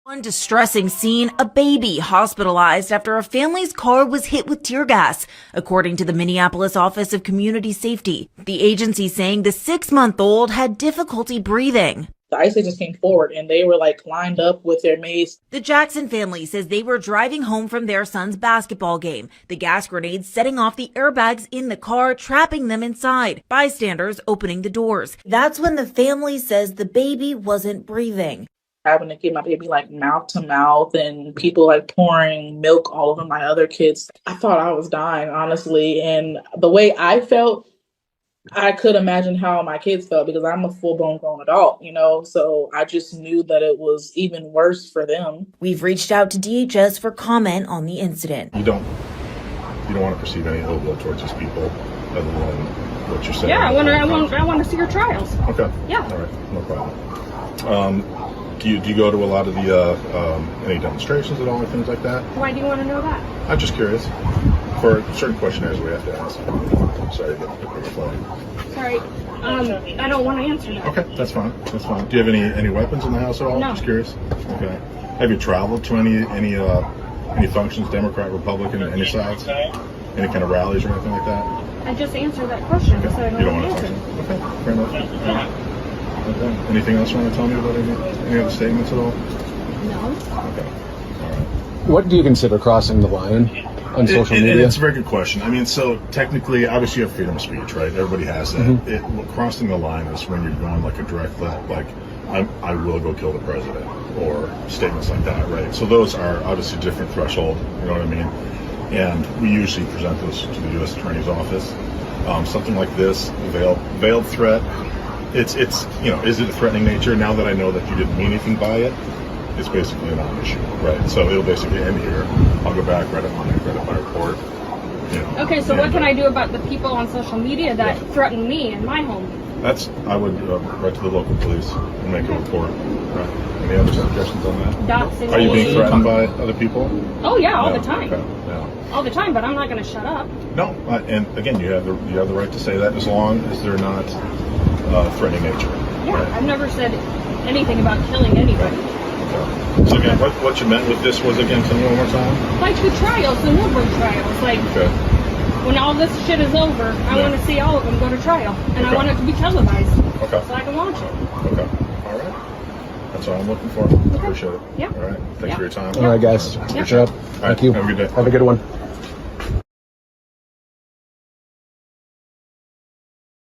One distressing scene, a baby hospitalized after a family's car was hit with tear gas, according to the Minneapolis Office of Community Safety. The agency saying the 6-month-old had difficulty breathing. The ICE just came forward and they were lined up with their mace. The Jackson family says they were driving home from their son's basketball game. The gas grenades setting off the airbags in the car, trapping them inside. Bystanders opening the doors. That's when the family says the baby wasn't breathing. Having to get my baby mouth to mouth and people pouring milk all over my other kids. I thought I was dying, honestly. And the way I felt, I could imagine how my kids felt because I'm a full-blown grown adult, so I just knew that it was even worse for them. We've reached out to DHS for comment on the incident. You don't want to perceive any ill will towards these people other than what you're saying. Yeah, I want to see your trials. Okay. Yeah. All right, no problem. Do you go to a lot of the any demonstrations at all or things like that? Why do you want to know that? I'm just curious. For certain questionnaires we have to ask. Sorry to put your phone. Sorry, I don't want to answer that. Okay, that's fine. That's fine. Do you have any weapons in the house at all? No. Just curious. Okay. Have you traveled to any functions, Democrat, Republican, any sides? Any kind of rallies or anything like that? I just answered that question, Okay. so I don't You don't want want to to answer. talk. Okay, fair enough. Okay. Anything else you want to tell me about any other statements at all? No. Okay. All right. What do you consider crossing the line on social media? It's a very good question. I mean, so technically, obviously, you have freedom of speech, right? Everybody has that. Mm-hmm. Crossing the line is when you're going a direct threat, I will go kill the president, or statements like that, right? So those are obviously different threshold. You know what I mean? And we usually present those to the U.S. Attorney's Office. Something like this, veiled threat. It's is it a threatening nature? Now that I know that you didn't mean anything by it, it's basically a non-issue, right? So it'll basically end here. I'll go back, write up my report. Okay, so what can I do about the people on social media that threaten me in my home? I would write to the local police and make a report. Right? Any other suggestions on that? Are you being threatened by other people? Oh yeah, all the time. Okay. Yeah. All the time, but I'm not going to shut up. No, and again, you have the right to say that as long as they're not threatening nature. Yeah, right? I've never said anything about killing anybody. Okay. So again, what you meant with this was, again, tell me one more time? The trials, the Nuremberg trials. Okay. When all this shit is over, I want to see all of them go to trial. And I want it to be televised. Okay. So I can watch it. Okay. All right. That's all I'm looking for. I appreciate it. Yeah. All right. Thanks for your time. All right, guys. Good job. Thank you. Have a good day. Have a good one.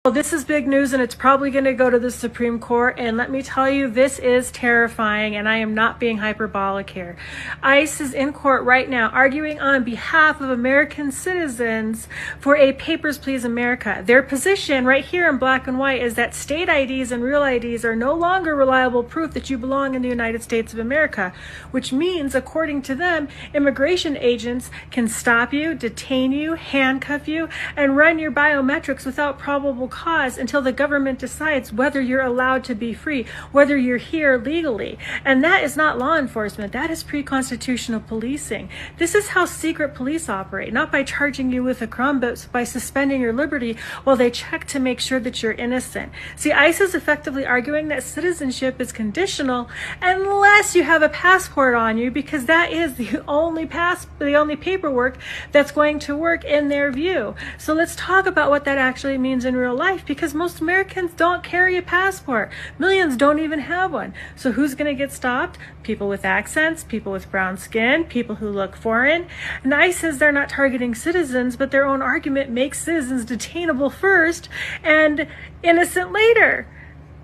Well, this is big news and it's probably going to go to the Supreme Court. And let me tell you, this is terrifying and I am not being hyperbolic here. ICE is in court right now arguing on behalf of American citizens for a Papers, Please America. Their position right here in black and white is that state IDs and real IDs are no longer reliable proof that you belong in the United States of America, which means, according to them, immigration agents can stop you, detain you, handcuff you, and run your biometrics without probable cause until the government decides whether you're allowed to be free, whether you're here legally. And that is not law enforcement. That is pre-constitutional policing. This is how secret police operate, not by charging you with a crime, but by suspending your liberty while they check to make sure that you're innocent. See, ICE is effectively arguing that citizenship is conditional unless you have a passport on you, because that is the only paperwork that's going to work in their view. So let's talk about what that actually means in real life, because most Americans don't carry a passport. Millions don't even have one. So who's going to get stopped? People with accents, people with brown skin, people who look foreign. And ICE says they're not targeting citizens, but their own argument makes citizens detainable first and innocent later.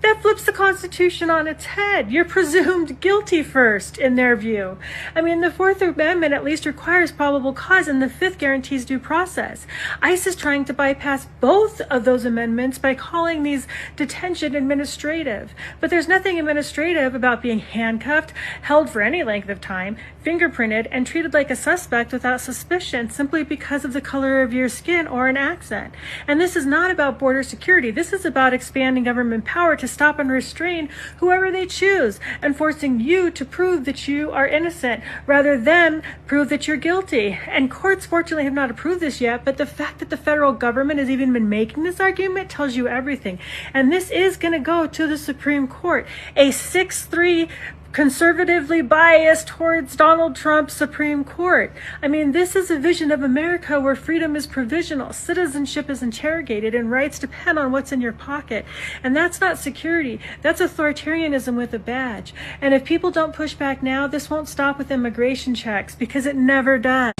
That flips the Constitution on its head. You're presumed guilty first, in their view. I mean, the Fourth Amendment at least requires probable cause, and the Fifth guarantees due process. ICE is trying to bypass both of those amendments by calling these detention administrative. But there's nothing administrative about being handcuffed, held for any length of time, fingerprinted, and treated like a suspect without suspicion simply because of the color of your skin or an accent. And this is not about border security. This is about expanding government power to stop and restrain whoever they choose, and forcing you to prove that you are innocent rather than prove that you're guilty. And courts fortunately have not approved this yet, but the fact that the federal government has even been making this argument tells you everything. And this is going to go to the Supreme Court. A 6-3 conservatively biased towards Donald Trump's Supreme Court. I mean, this is a vision of America where freedom is provisional, citizenship is interrogated, and rights depend on what's in your pocket. And that's not security. That's authoritarianism with a badge. And if people don't push back now, this won't stop with immigration checks, because it never does.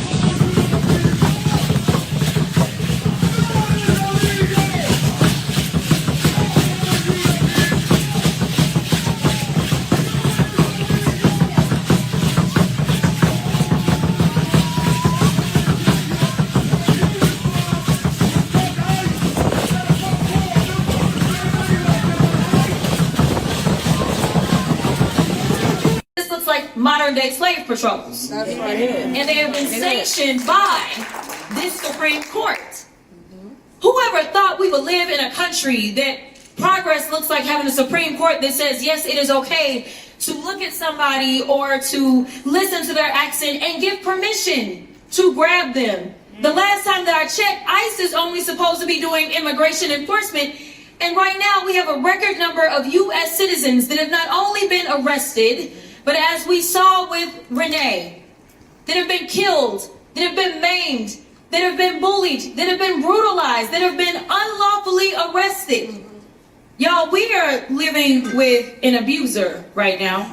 Modern day slave patrols. That's right. And they have been sanctioned by this Supreme Court. Whoever thought we would live in a country that progress looks like having a Supreme Court that says, yes, it is okay to look at somebody or to listen to their accent and give permission to grab them. The last time that I checked, ICE is only supposed to be doing immigration enforcement. And right now we have a record number of U.S. citizens that have not only been arrested, but as we saw with Renee, that have been killed, that have been maimed, that have been bullied, that have been brutalized, that have been unlawfully arrested. Y'all, we are living with an abuser right now.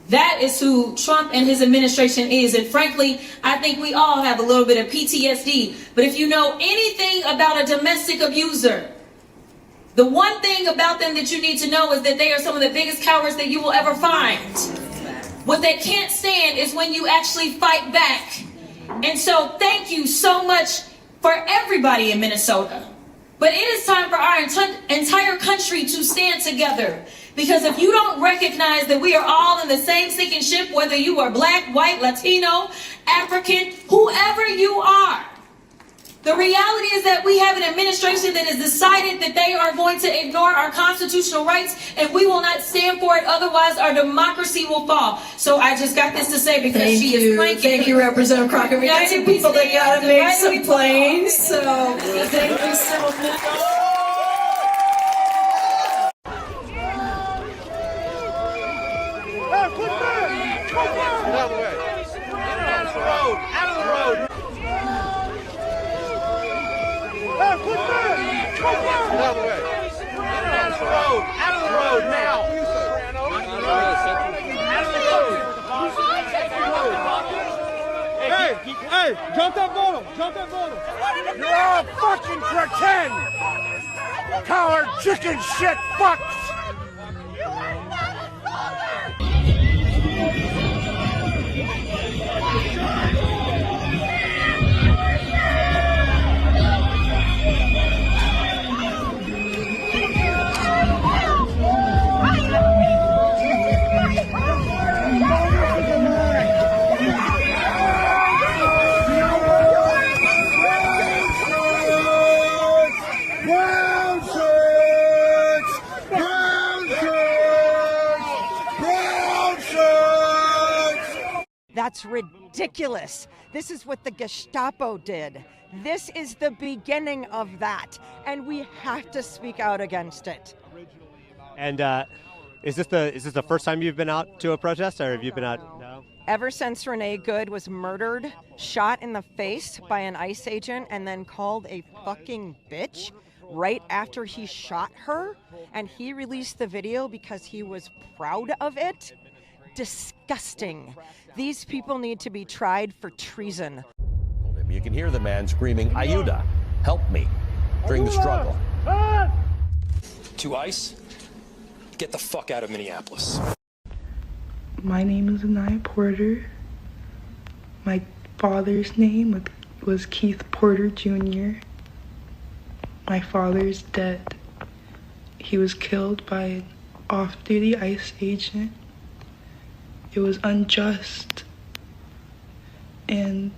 That is who Trump and his administration is. And frankly, I think we all have a little bit of PTSD. But if you know anything about a domestic abuser, the one thing about them that you need to know is that they are some of the biggest cowards that you will ever find. What they can't stand is when you actually fight back. And so thank you so much for everybody in Minnesota. But it is time for our entire country to stand together. Because if you don't recognize that we are all in the same sinking ship, whether you are black, white, Latino, African, whoever you are, the reality is that we have an administration that has decided that they are going to ignore our constitutional rights, and we will not stand for it. Otherwise, our democracy will fall. So I just got this to say because she is planking. Thank you, Representative Crocker. We got some people that gotta make some planes. So thank you so much. Hey, jump that bottle! Jump that bottle! You're all fucking pretend! Coward chicken shit fucks! That's ridiculous. This is what the Gestapo did. This is the beginning of that, and we have to speak out against it. And is this the first time you've been out to a protest, or have you been out? No. Ever since Renee Good was murdered, shot in the face by an ICE agent, and then called a fucking bitch right after he shot her, and he released the video because he was proud of it. Disgusting. These people need to be tried for treason. You can hear the man screaming, "Ayuda, help me," during the struggle. To ICE, get the fuck out of Minneapolis. My name is Anaya Porter. My father's name was Keith Porter Jr. My father's dead. He was killed by an off-duty ICE agent. It was unjust, and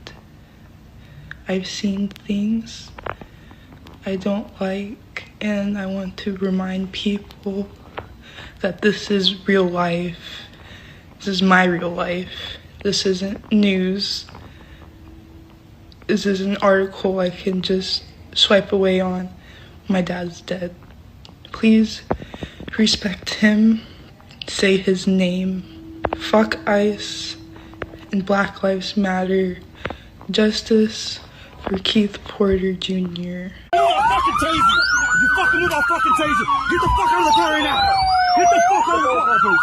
I've seen things I don't like, and I want to remind people that this is real life. This is my real life. This isn't news. This is an article I can just swipe away on. My dad's dead. Please respect him, say his name, Fuck ICE and Black Lives Matter. Justice for Keith Porter Jr. I'll fucking tase you. If you fucking move, I'll fucking tase you. Get the fuck out of the car right now. Get the fuck out of the car, please.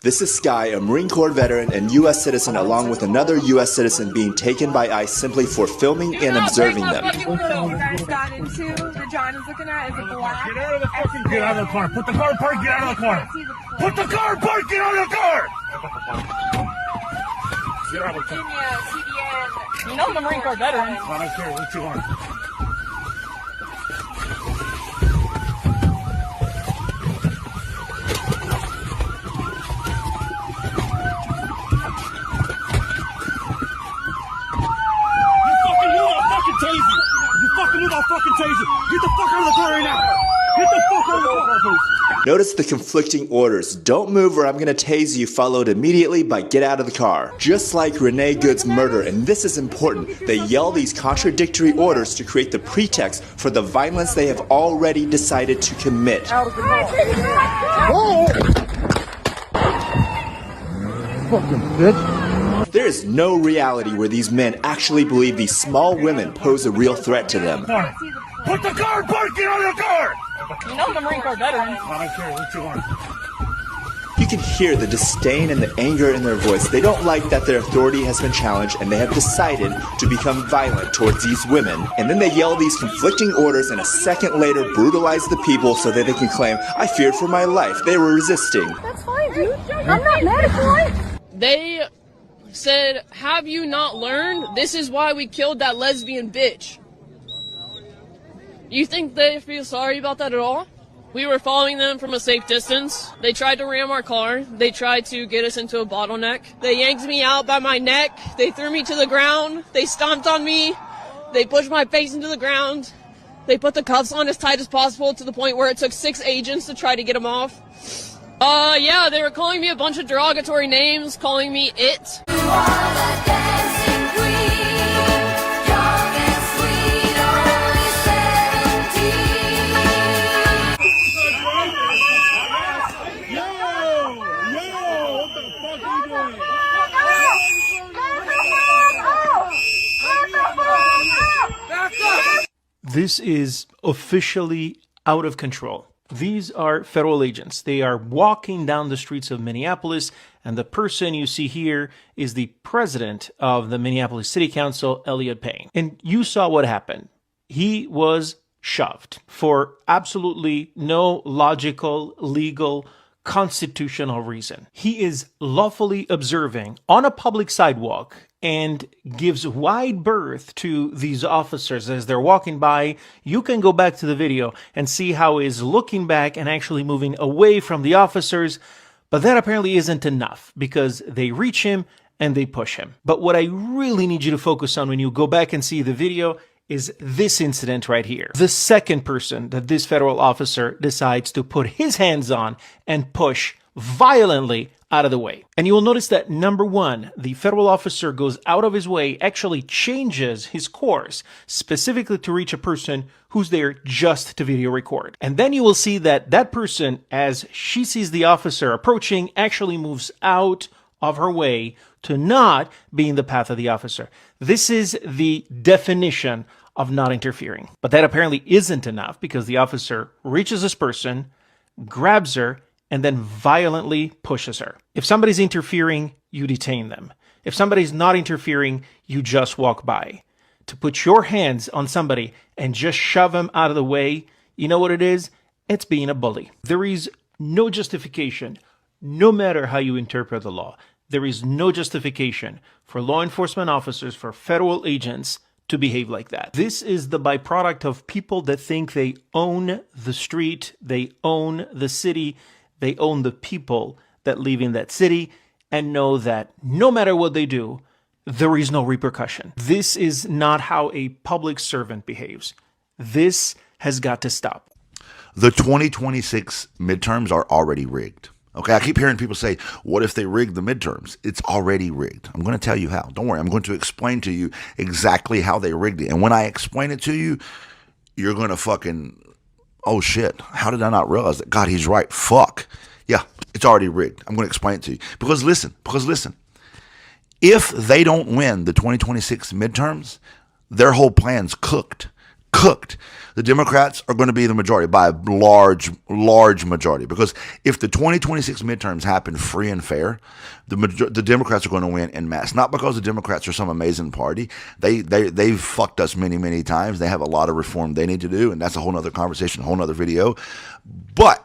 This is Sky, a Marine Corps veteran and U.S. citizen, along with another U.S. citizen being taken by ICE simply for filming and observing them. What you guys got into, the John is looking at, is a black. Get out of the fucking Get out of the car. Put the car in park, get out of the car. Put the car in park, get out of the car. Get out of the car. You know I'm a Marine Corps veteran. I don't care, what you want. I'll fucking tase you. Get the fuck out of the car right now. Get the fuck out of the car, please. Notice the conflicting orders. Don't move or I'm gonna tase you, followed immediately by get out of the car. Just like Renee Good's murder, and this is important, they yell these contradictory orders to create the pretext for the violence they have already decided to commit. Fucking bitch. There is no reality where these men actually believe these small women pose a real threat to them. Put the car in park, get out of the car! You know I'm a Marine Corps veteran. I don't care, what you want. You can hear the disdain and the anger in their voice. They don't like that their authority has been challenged and they have decided to become violent towards these women. And then they yell these conflicting orders and a second later brutalize the people so that they can claim, I feared for my life. They were resisting. That's fine, dude. I'm not mad at you. They said, have you not learned? This is why we killed that lesbian bitch. You think they feel sorry about that at all? We were following them from a safe distance. They tried to ram our car. They tried to get us into a bottleneck. They yanked me out by my neck. They threw me to the ground. They stomped on me. They pushed my face into the ground. They put the cuffs on as tight as possible to the point where it took 6 agents to try to get them off. Yeah, they were calling me a bunch of derogatory names, calling me it. This is officially out of control. These are federal agents. They are walking down the streets of Minneapolis, and the person you see here is the president of the Minneapolis City Council, Elliot Payne. And you saw what happened. He was shoved for absolutely no logical, legal, constitutional reason. He is lawfully observing on a public sidewalk and gives wide berth to these officers as they're walking by. You can go back to the video and see how he's looking back and actually moving away from the officers. But that apparently isn't enough because they reach him and they push him. But what I really need you to focus on when you go back and see the video is this incident right here. The second person that this federal officer decides to put his hands on and push violently out of the way. And you will notice that number one, the federal officer goes out of his way, actually changes his course specifically to reach a person who's there just to video record. And then you will see that that person, as she sees the officer approaching, actually moves out of her way to not be in the path of the officer. This is the definition of not interfering. But that apparently isn't enough because the officer reaches this person, grabs her, and then violently pushes her. If somebody's interfering, you detain them. If somebody's not interfering, you just walk by. To put your hands on somebody and just shove them out of the way, you know what it is? It's being a bully. There is no justification, no matter how you interpret the law. There is no justification for law enforcement officers, for federal agents to behave like that. This is the byproduct of people that think they own the street, they own the city, they own the people that live in that city and know that no matter what they do, there is no repercussion. This is not how a public servant behaves. This has got to stop. The 2026 midterms are already rigged. Okay, I keep hearing people say, what if they rig the midterms? It's already rigged. I'm going to tell you how. Don't worry. I'm going to explain to you exactly how they rigged it. And when I explain it to you, you're going to fucking oh shit, how did I not realize that? God, he's right. Fuck. Yeah, it's already rigged. I'm going to explain it to you. Because listen, if they don't win the 2026 midterms, their whole plan's cooked. The Democrats are going to be the majority by a large majority. Because if the 2026 midterms happen free and fair, the Democrats are going to win en masse. Not because the Democrats are some amazing party. They've fucked us many times. They have a lot of reform they need to do, and that's a whole other conversation, a whole other video. But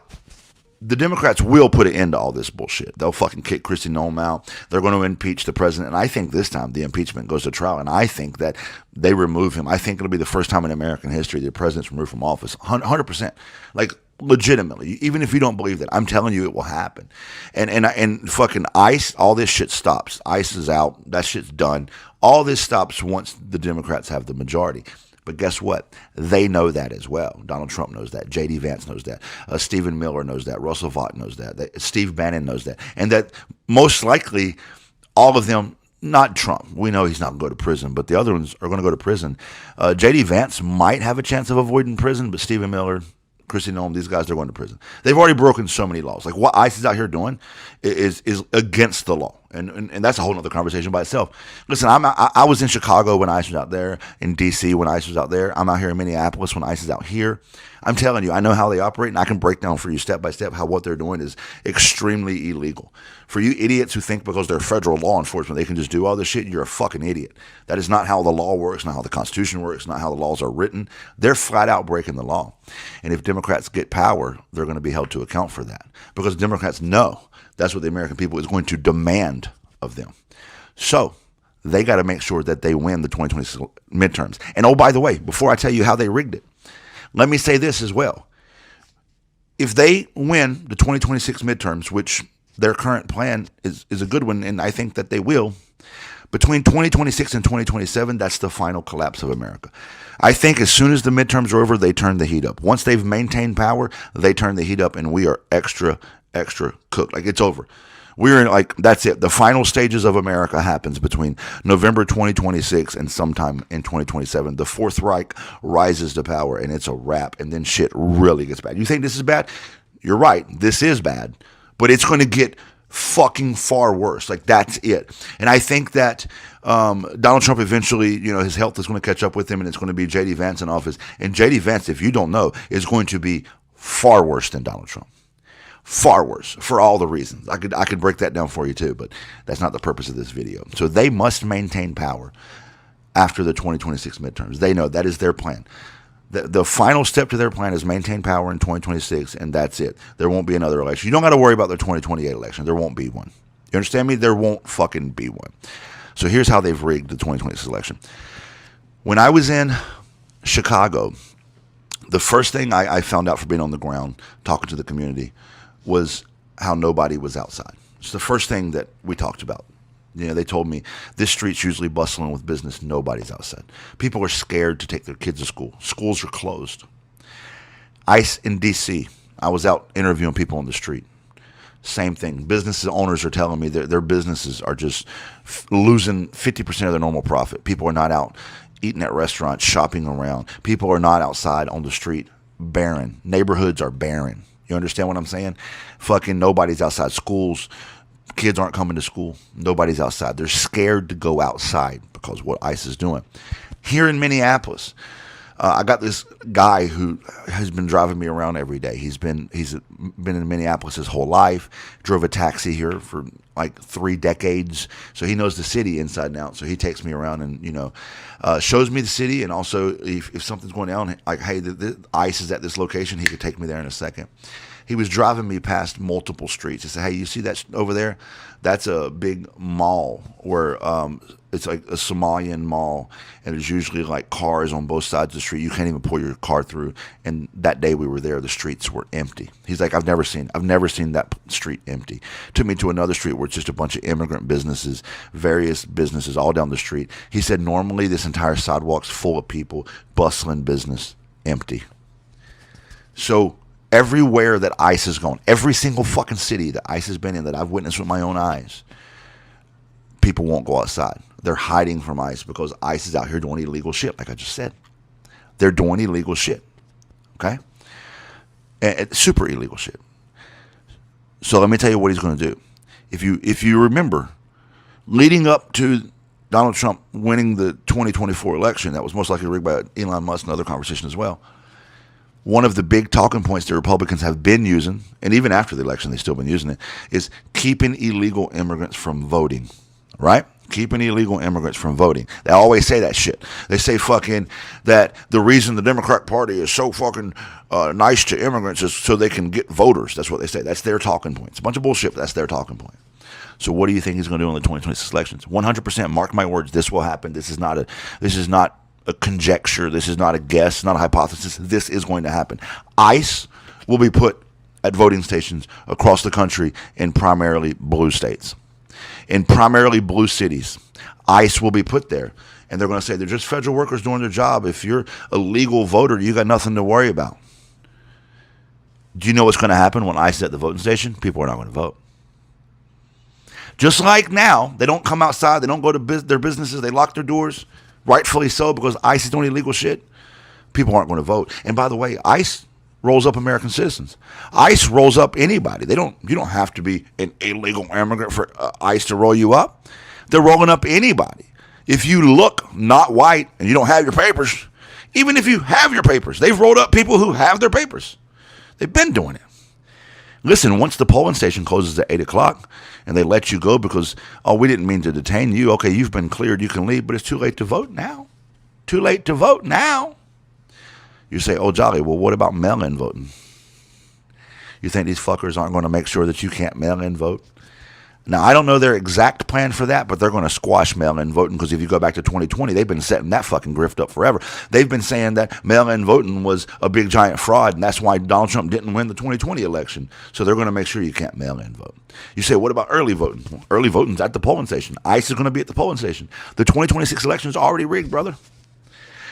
the Democrats will put an end to all this bullshit. They'll fucking kick Kristi Noem out. They're going to impeach the president. And I think this time the impeachment goes to trial. And I think that they remove him. I think it'll be the first time in American history the president's removed from office. 100%. Like, legitimately. Even if you don't believe that, I'm telling you it will happen. And fucking ICE, all this shit stops. ICE is out. That shit's done. All this stops once the Democrats have the majority. But guess what? They know that as well. Donald Trump knows that. J.D. Vance knows that. Stephen Miller knows that. Russell Vought knows that. Steve Bannon knows that. And that most likely all of them, not Trump. We know he's not going to go to prison, but the other ones are going to go to prison. J.D. Vance might have a chance of avoiding prison, but Stephen Miller, Kristi Noem, these guys, they're going to prison. They've already broken so many laws. Like what ICE is out here doing is against the law. And that's a whole other conversation by itself. Listen, I was in Chicago when ICE was out there, in D.C. when ICE was out there. I'm out here in Minneapolis when ICE is out here. I'm telling you, I know how they operate, and I can break down for you step by step how what they're doing is extremely illegal. For you idiots who think because they're federal law enforcement they can just do all this shit, you're a fucking idiot. That is not how the law works, not how the Constitution works, not how the laws are written. They're flat out breaking the law. And if Democrats get power, they're going to be held to account for that. Because Democrats know that's what the American people is going to demand of them. So they got to make sure that they win the 2026 midterms. And oh, by the way, before I tell you how they rigged it, let me say this as well. If they win the 2026 midterms, which their current plan is a good one, and I think that they will, between 2026 and 2027, that's the final collapse of America. I think as soon as the midterms are over, they turn the heat up. Once they've maintained power, they turn the heat up, and we are extra cooked. Like, it's over. We're in, like, that's it. The final stages of America happens between November 2026 and sometime in 2027. The Fourth Reich rises to power, and it's a wrap, and then shit really gets bad. You think this is bad? You're right. This is bad, but it's going to get fucking far worse. Like, that's it. And I think that Donald Trump eventually, his health is going to catch up with him, and it's going to be J.D. Vance in office. And J.D. Vance, if you don't know, is going to be far worse than Donald Trump. Far worse, for all the reasons. I could break that down for you too, but that's not the purpose of this video. So they must maintain power after the 2026 midterms. They know that is their plan. The final step to their plan is maintain power in 2026, and that's it. There won't be another election. You don't got to worry about the 2028 election. There won't be one. You understand me? There won't fucking be one. So here's how they've rigged the 2026 election. When I was in Chicago, the first thing I found out from being on the ground, talking to the community, was how nobody was outside. It's the first thing that we talked about. They told me this street's usually bustling with business. Nobody's outside. People are scared to take their kids to school. Schools are closed. ICE in D.C., I was out interviewing people on the street. Same thing. Business owners are telling me their businesses are just losing 50% of their normal profit. People are not out eating at restaurants, shopping around. People are not outside on the street. Barren. Neighborhoods are barren. You understand what I'm saying? Fucking nobody's outside. Schools, kids aren't coming to school. Nobody's outside. They're scared to go outside because of what ICE is doing. Here in Minneapolis, I got this guy who has been driving me around every day. He's been in Minneapolis his whole life. Drove a taxi here for like 3 decades, so he knows the city inside and out. So he takes me around and shows me the city, and also if something's going down, like, hey, the ICE is at this location, he could take me there in a second. He was driving me past multiple streets. He said, hey, you see that over there? That's a big mall where it's like a Somalian mall, and there's usually like cars on both sides of the street. You can't even pull your car through. And that day we were there, the streets were empty. He's like, I've never seen that street empty. Took me to another street where it's just a bunch of immigrant businesses, various businesses all down the street. He said normally this entire sidewalk's full of people, bustling business, empty. So everywhere that ICE has gone, every single fucking city that ICE has been in that I've witnessed with my own eyes, people won't go outside. They're hiding from ICE because ICE is out here doing illegal shit, like I just said. They're doing illegal shit. Okay? and super illegal shit. So let me tell you what he's going to do. If you remember, leading up to Donald Trump winning the 2024 election, that was most likely rigged by Elon Musk and other conversation as well. One of the big talking points the Republicans have been using, and even after the election they've still been using it, is keeping illegal immigrants from voting, right? Keeping illegal immigrants from voting. They always say that shit. They say fucking that the reason the Democratic Party is so fucking nice to immigrants is so they can get voters. That's what they say. That's their talking point. It's a bunch of bullshit, but that's their talking point. So what do you think he's going to do in the 2026 elections? 100%, mark my words, this will happen. This is not a conjecture. This is not a guess, not a hypothesis. This is going to happen. ICE will be put at voting stations across the country in primarily blue states. In primarily blue cities, ICE will be put there. And they're going to say they're just federal workers doing their job. If you're a legal voter, you got nothing to worry about. Do you know what's going to happen when ICE is at the voting station? People are not going to vote. Just like now, they don't come outside. They don't go to their businesses. They lock their doors, rightfully so, because ICE is doing illegal shit. People aren't going to vote. And by the way, ICE rolls up American citizens. ICE rolls up anybody. You don't have to be an illegal immigrant for ICE to roll you up. They're rolling up anybody. If you look not white and you don't have your papers, even if you have your papers, they've rolled up people who have their papers. They've been doing it. Listen, once the polling station closes at 8 o'clock and they let you go because, oh, we didn't mean to detain you. Okay, you've been cleared. You can leave, but it's too late to vote now. Too late to vote now. You say, oh, jolly, well, what about mail-in voting? You think these fuckers aren't going to make sure that you can't mail-in vote? Now, I don't know their exact plan for that, but they're going to squash mail-in voting because if you go back to 2020, they've been setting that fucking grift up forever. They've been saying that mail-in voting was a big giant fraud, and that's why Donald Trump didn't win the 2020 election. So they're going to make sure you can't mail-in vote. You say, what about early voting? Well, early voting's at the polling station. ICE is going to be at the polling station. The 2026 election is already rigged, brother.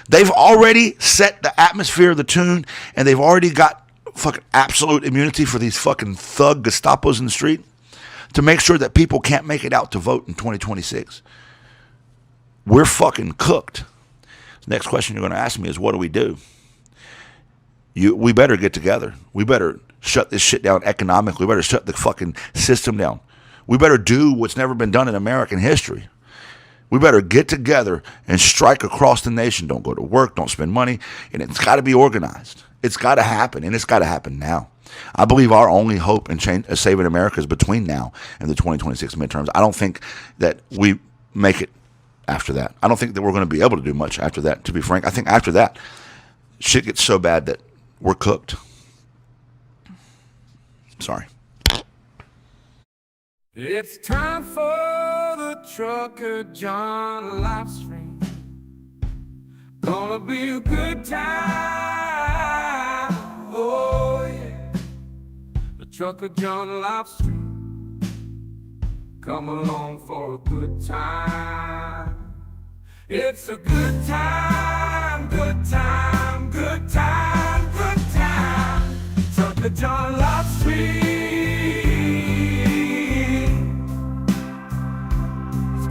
They've already set the atmosphere, the tune, and they've already got fucking absolute immunity for these fucking thug Gestapos in the street to make sure that people can't make it out to vote in 2026. We're fucking cooked. The next question you're going to ask me is, what do we do? We better get together. We better shut this shit down economically. We better shut the fucking system down. We better do what's never been done in American history. We better get together and strike across the nation. Don't go to work. Don't spend money. And it's got to be organized. It's got to happen, and it's got to happen now. I believe our only hope in saving America is between now and the 2026 midterms. I don't think that we make it after that. I don't think that we're going to be able to do much after that, to be frank. I think after that, shit gets so bad that we're cooked. Sorry. It's time for the Trucker John live stream. Gonna be a good time. Oh yeah. The Trucker John live stream. Come along for a good time. It's a good time, good time, good time, good time. Trucker John live stream.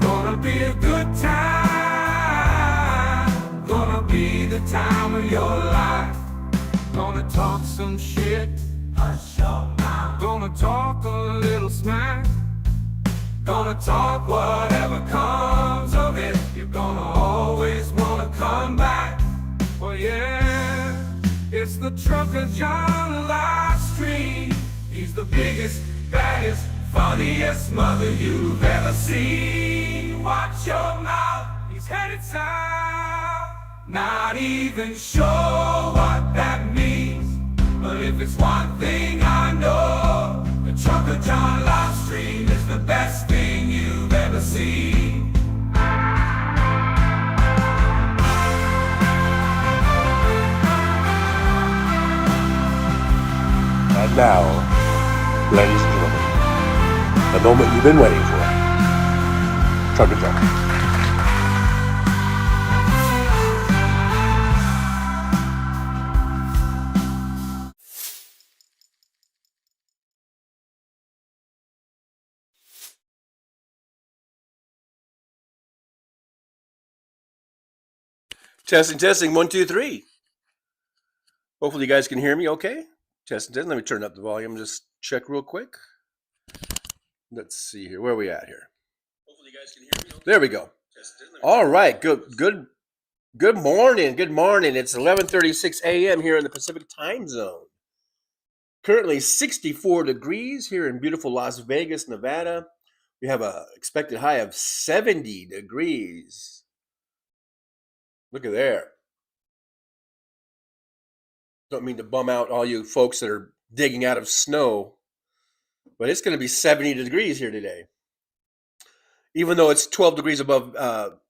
Gonna be a good time. Gonna be the time of your life. Gonna talk some shit. Hush your mouth. Gonna talk a little smack. Gonna talk whatever comes of it. You're gonna always wanna come back. Well, yeah, it's the Trucker John live stream. He's the biggest, baddest, funniest mother you've ever seen. Watch your mouth, he's headed south. Not even sure what that means, but if it's one thing I know, the Trucker John live stream is the best thing you've ever seen. And now, ladies and gentlemen, the moment you've been waiting for. Trucker John. Testing, testing, 1, 2, 3. Hopefully you guys can hear me okay. Testing. Let me turn up the volume. Just check real quick. Let's see here. Where are we at here? Hopefully you guys can hear me. There we go. All right. Good morning. Good morning. It's 11:36 a.m. here in the Pacific time zone. Currently 64 degrees here in beautiful Las Vegas, Nevada. We have a expected high of 70 degrees. Look at there. Don't mean to bum out all you folks that are digging out of snow, but it's going to be 70 degrees here today. Even though it's 12 degrees above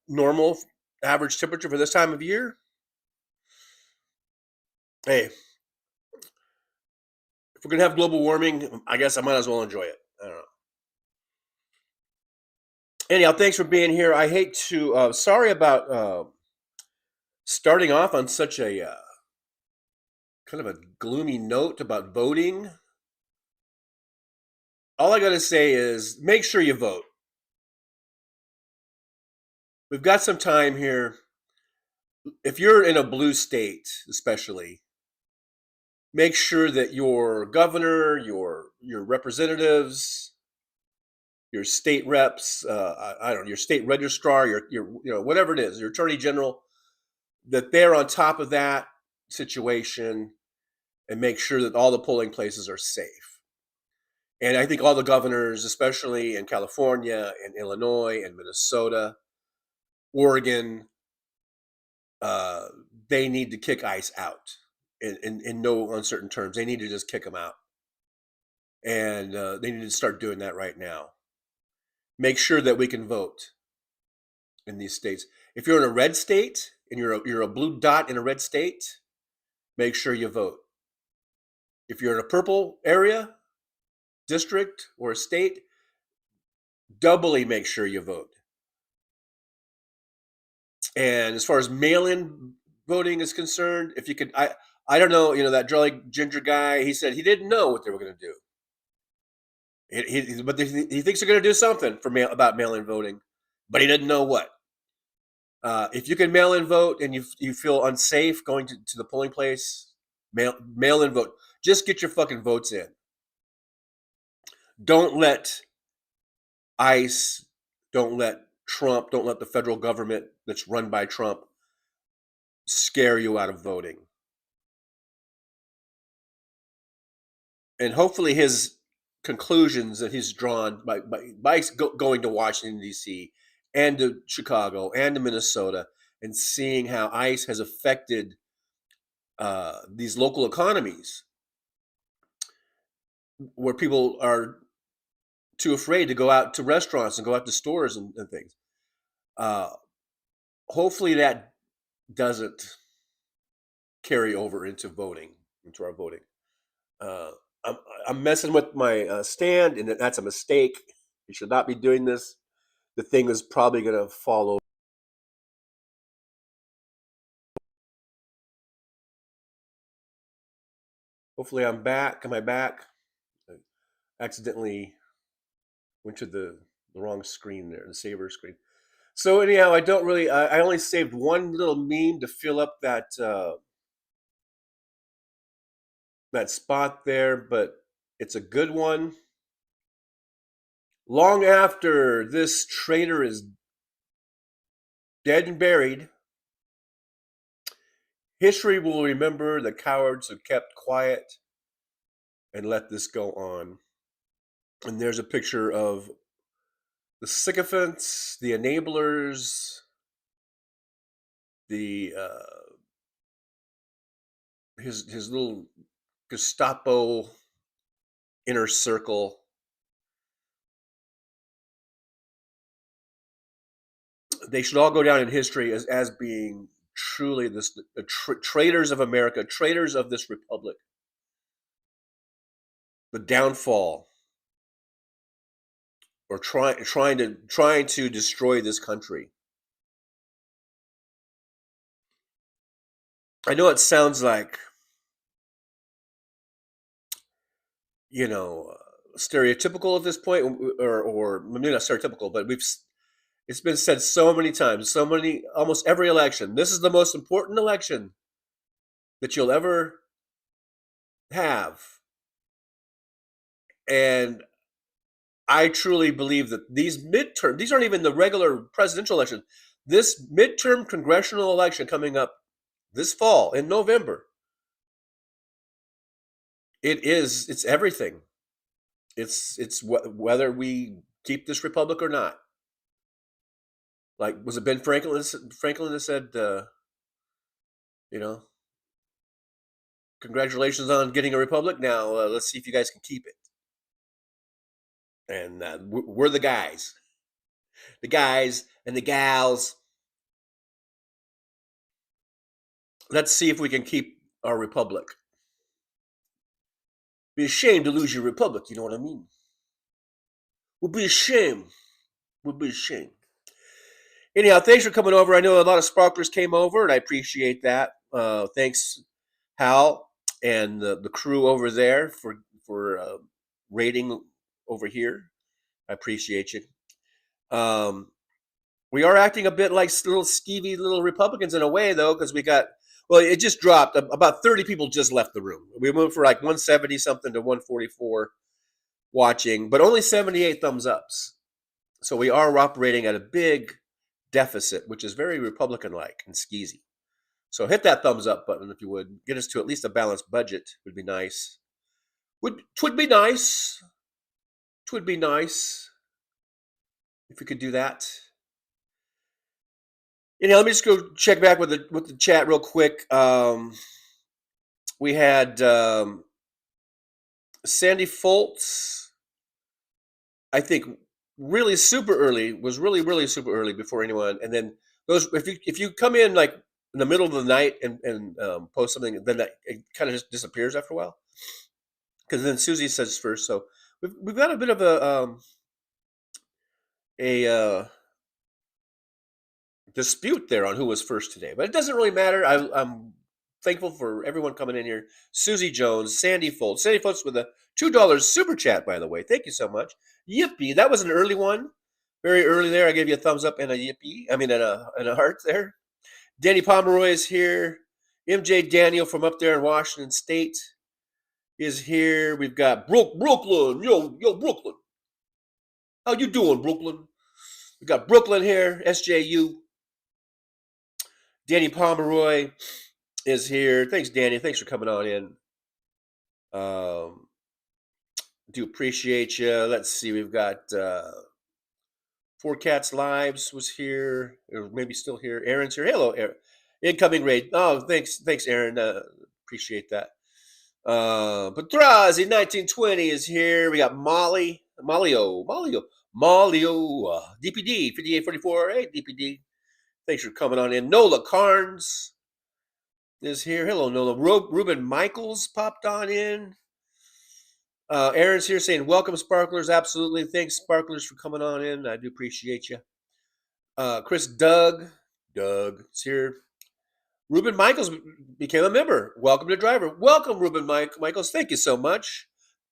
normal average temperature for this time of year. Hey, if we're going to have global warming, I guess I might as well enjoy it. I don't know. Anyhow, thanks for being here. I hate to, sorry about starting off on such a kind of a gloomy note about voting. All I got to say is make sure you vote. We've got some time here. If you're in a blue state, especially, make sure that your governor, your representatives, your state reps, I don't know, your state registrar, your whatever it is, your attorney general, that they're on top of that situation and make sure that all the polling places are safe. And I think all the governors, especially in California and Illinois and Minnesota, Oregon, they need to kick ICE out in no uncertain terms. They need to just kick them out. And they need to start doing that right now. Make sure that we can vote in these states. If you're in a red state and you're a blue dot in a red state, make sure you vote. If you're in a purple area, district, or a state, doubly make sure you vote. And as far as mail-in voting is concerned, if you could, I don't know, that jolly ginger guy, he said he didn't know what they were going to do. But he thinks they're going to do something about mail-in voting, but he didn't know what. If you can mail-in vote and you feel unsafe going to the polling place, mail-in vote. Just get your fucking votes in. Don't let ICE, don't let Trump, don't let the federal government that's run by Trump scare you out of voting. And hopefully his conclusions that he's drawn by going to Washington, D.C. and to Chicago and to Minnesota and seeing how ICE has affected these local economies where people are too afraid to go out to restaurants and go out to stores and things. Hopefully that doesn't carry over into our voting. I'm messing with my stand, and that's a mistake. You should not be doing this. The thing is probably going to fall over. Hopefully I'm back. Am I back? I accidentally went to the wrong screen there, the saver screen. So anyhow, I only saved one little meme to fill up that spot there, but it's a good one. Long after this traitor is dead and buried, history will remember the cowards who kept quiet and let this go on. And there's a picture of the sycophants, the enablers, his little Gestapo inner circle. They should all go down in history as being truly the traitors of America, traitors of this republic. The downfall, or trying to destroy this country. I know it sounds like, stereotypical at this point, or maybe not stereotypical, but it's been said so many times, almost every election. This is the most important election that you'll ever have. And I truly believe that these midterm, these aren't even the regular presidential election. This midterm congressional election coming up this fall in November, it's everything. It's whether we keep this republic or not. Like, was it Ben Franklin? Franklin that said, you know, congratulations on getting a republic. Now let's see if you guys can keep it. And we're the guys and the gals. Let's see if we can keep our republic. Be ashamed to lose your republic. You know what I mean? We'll be ashamed. We'll be ashamed. Anyhow, thanks for coming over. I know a lot of sparklers came over, and I appreciate that. Thanks, Hal, and the crew over there for raiding over here. I appreciate you. We are acting a bit like little skeevy little Republicans in a way, though, because we got, well, it just dropped. About 30 people just left the room. We moved from like 170 something to 144 watching, but only 78 thumbs ups. So we are operating at a big deficit, which is very Republican-like and skeezy. So hit that thumbs up button if you would. Get us to at least a balanced budget would be nice. Twould be nice. Twould be nice if we could do that. Anyhow, let me just go check back with the chat real quick. We had Sandy Foltz, I think, really super early, was really super early before anyone. And then those, if you come in like in the middle of the night and post something, then that it kind of just disappears after a while. Because then Susie says first. So we've got a bit of a dispute there on who was first today, but it doesn't really matter. I'm thankful for everyone coming in here. Susie Jones, Sandy Foltz with a $2 super chat, by the way. Thank you so much. Yippee, that was an early one, very early there. I gave you a thumbs up and a yippee. I mean, and a heart there. Danny Pomeroy is here. MJ Daniel from up there in Washington State is here. We've got Brooklyn. Yo, Brooklyn. How you doing, Brooklyn? We got Brooklyn here. SJU. Danny Pomeroy is here. Thanks, Danny. Thanks for coming on in. Do appreciate you. Let's see. We've got Four Cats Lives was here, or maybe still here. Aaron's here. Hello, Aaron. Incoming raid. Oh, thanks, Aaron. Appreciate that. Patrazi 1920 is here. We got Malio, DPD 5844. Hey, DPD. Thanks for coming on in. Nola Carnes is here. Hello, Nola. Ruben Michaels popped on in. Aaron's here saying, welcome, Sparklers. Absolutely. Thanks, Sparklers, for coming on in. I do appreciate you. Chris Doug is here. Ruben Michaels became a member. Welcome to Driver. Welcome, Ruben Michaels. Thank you so much.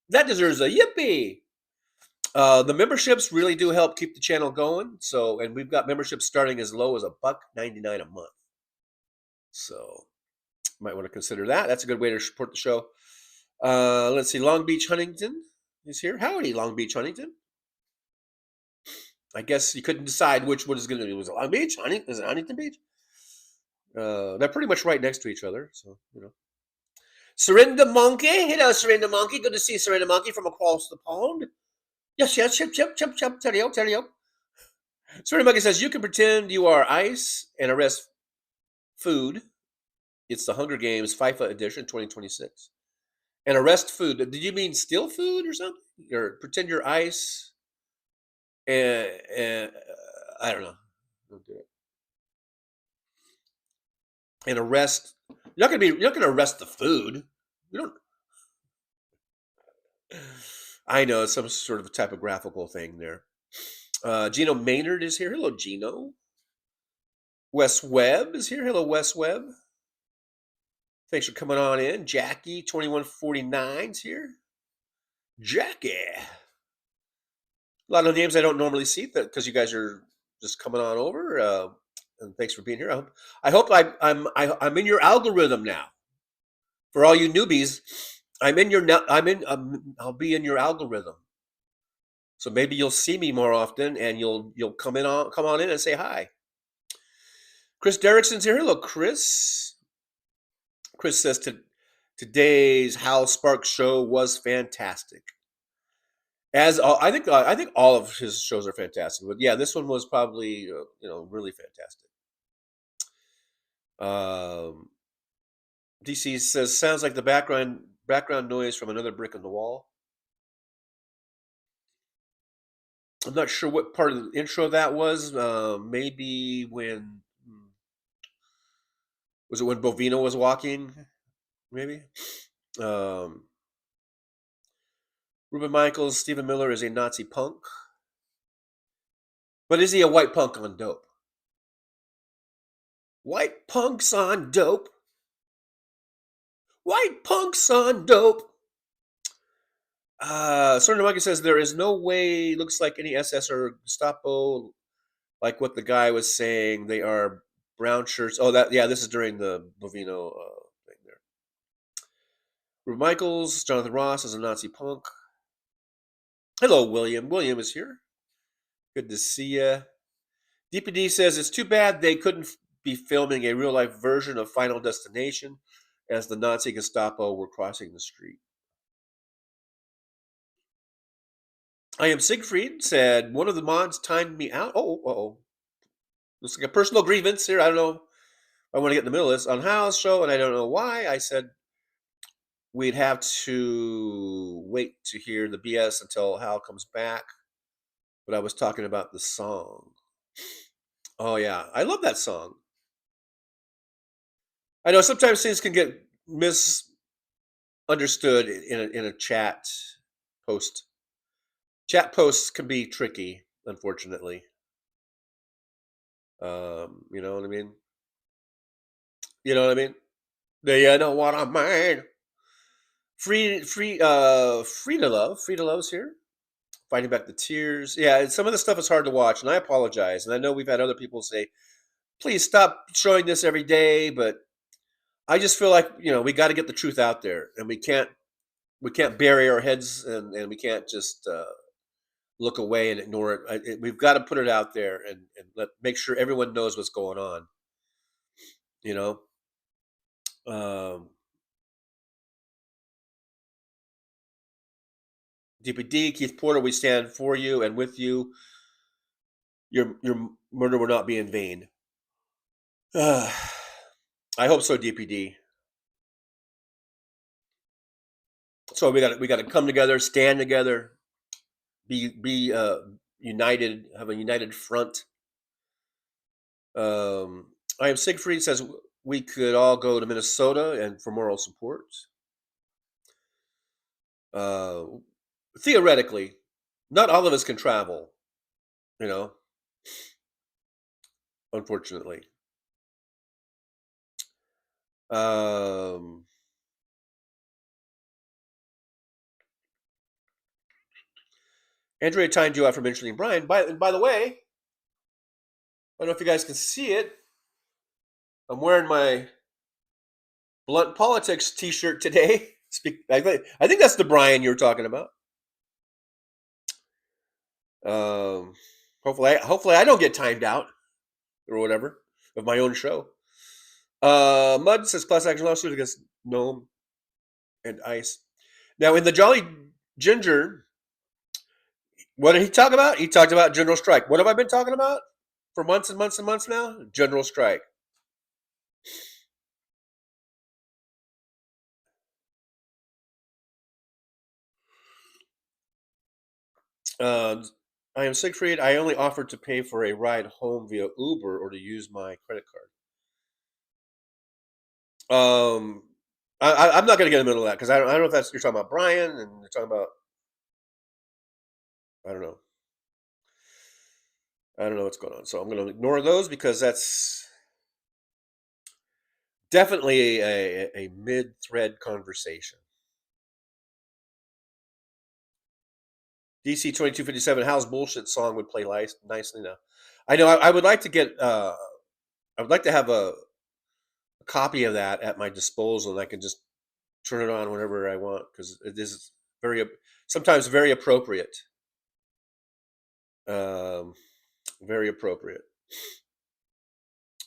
That deserves a yippee. The memberships really do help keep the channel going. So, and we've got memberships starting as low as $1.99 a month. So, you might want to consider that. That's a good way to support the show. Let's see. Long Beach Huntington is here. Howdy, Long Beach Huntington. I guess you couldn't decide which one is going to be. Was it Long Beach? Is it Huntington Beach? They're pretty much right next to each other. So, you know. Surrender Monkey. Hello, Surrender Monkey. Good to see Surrender Monkey from across the pond. Yes, chip. Tell Surrender Monkey says, you can pretend you are ICE and arrest food. It's the Hunger Games FIFA edition 2026. And arrest food. Did you mean steal food or something? Or pretend you're ICE? And I don't know. Don't do it. And arrest. You're not gonna arrest the food. You don't. I know it's some sort of typographical thing there. Gino Maynard is here. Hello, Gino. Wes Webb is here. Hello, Wes Webb. Thanks for coming on in. Jackie 2149's here. Jackie. A lot of names I don't normally see because you guys are just coming on over. And thanks for being here. I hope I'm in your algorithm now. For all you newbies, I'm in your. I'll be in your algorithm. So maybe you'll see me more often, and you'll come on in and say hi. Chris Derrickson's here. Hello, Chris. Chris says today's Hal Sparks show was fantastic. I think all of his shows are fantastic, but yeah, this one was probably really fantastic. DC says sounds like the background noise from another brick in the wall. I'm not sure what part of the intro that was. Maybe when was it when Bovino was walking? Maybe. Ruben Michaels, Stephen Miller is a Nazi punk. But is he a white punk on dope? White punks on dope. White punks on dope. Sergeant Monkey says there is no way, looks like any SS or Gestapo, like what the guy was saying. They are brown shirts. Oh, this is during the Bovino thing there. Ruben Michaels, Jonathan Ross is a Nazi punk. Hello, William. William is here. Good to see you. DPD says it's too bad they couldn't be filming a real-life version of Final Destination as the Nazi Gestapo were crossing the street. I am Siegfried said one of the mods timed me out. Looks like a personal grievance here. I don't know. I want to get in the middle of this on Hal's show, and I don't know why. I said we'd have to wait to hear the BS until Hal comes back. But I was talking about the song. Oh, yeah. I love that song. I know sometimes things can get misunderstood in a chat post. Chat posts can be tricky, unfortunately. You know what I mean? You know what I mean? Do you know what I mean? Frida Love's here. Fighting Back the Tears. Yeah, some of the stuff is hard to watch, and I apologize. And I know we've had other people say, please stop showing this every day, but I just feel like, we got to get the truth out there, and we can't bury our heads, and we can't just look away and ignore it. We've got to put it out there and make sure everyone knows what's going on. DPD, Keith Porter, we stand for you and with you. Your murder will not be in vain. I hope so, DPD. So we got to come together, stand together, be united, have a united front. I am Siegfried says we could all go to Minnesota and for moral support. Theoretically, not all of us can travel, unfortunately. Andrea timed you out for mentioning Brian. By the way, I don't know if you guys can see it. I'm wearing my Blunt Politics t-shirt today. I think that's the Brian you were talking about. Hopefully I don't get timed out or whatever of my own show. Mud says class action lawsuit against Gnome and Ice. Now in the Jolly Ginger, what did he talk about? He talked about general strike. What have I been talking about for months and months and months now? General strike. I am Siegfried. I only offered to pay for a ride home via Uber or to use my credit card. I'm not going to get in the middle of that because I don't know if you're talking about Brian and you're talking about, I don't know. I don't know what's going on. So I'm going to ignore those because that's definitely a mid-thread conversation. DC 2257, Hal's bullshit song would play nicely now. I know I would like to get, I would like to have a copy of that at my disposal, and I can just turn it on whenever I want because it is sometimes very appropriate. Very appropriate.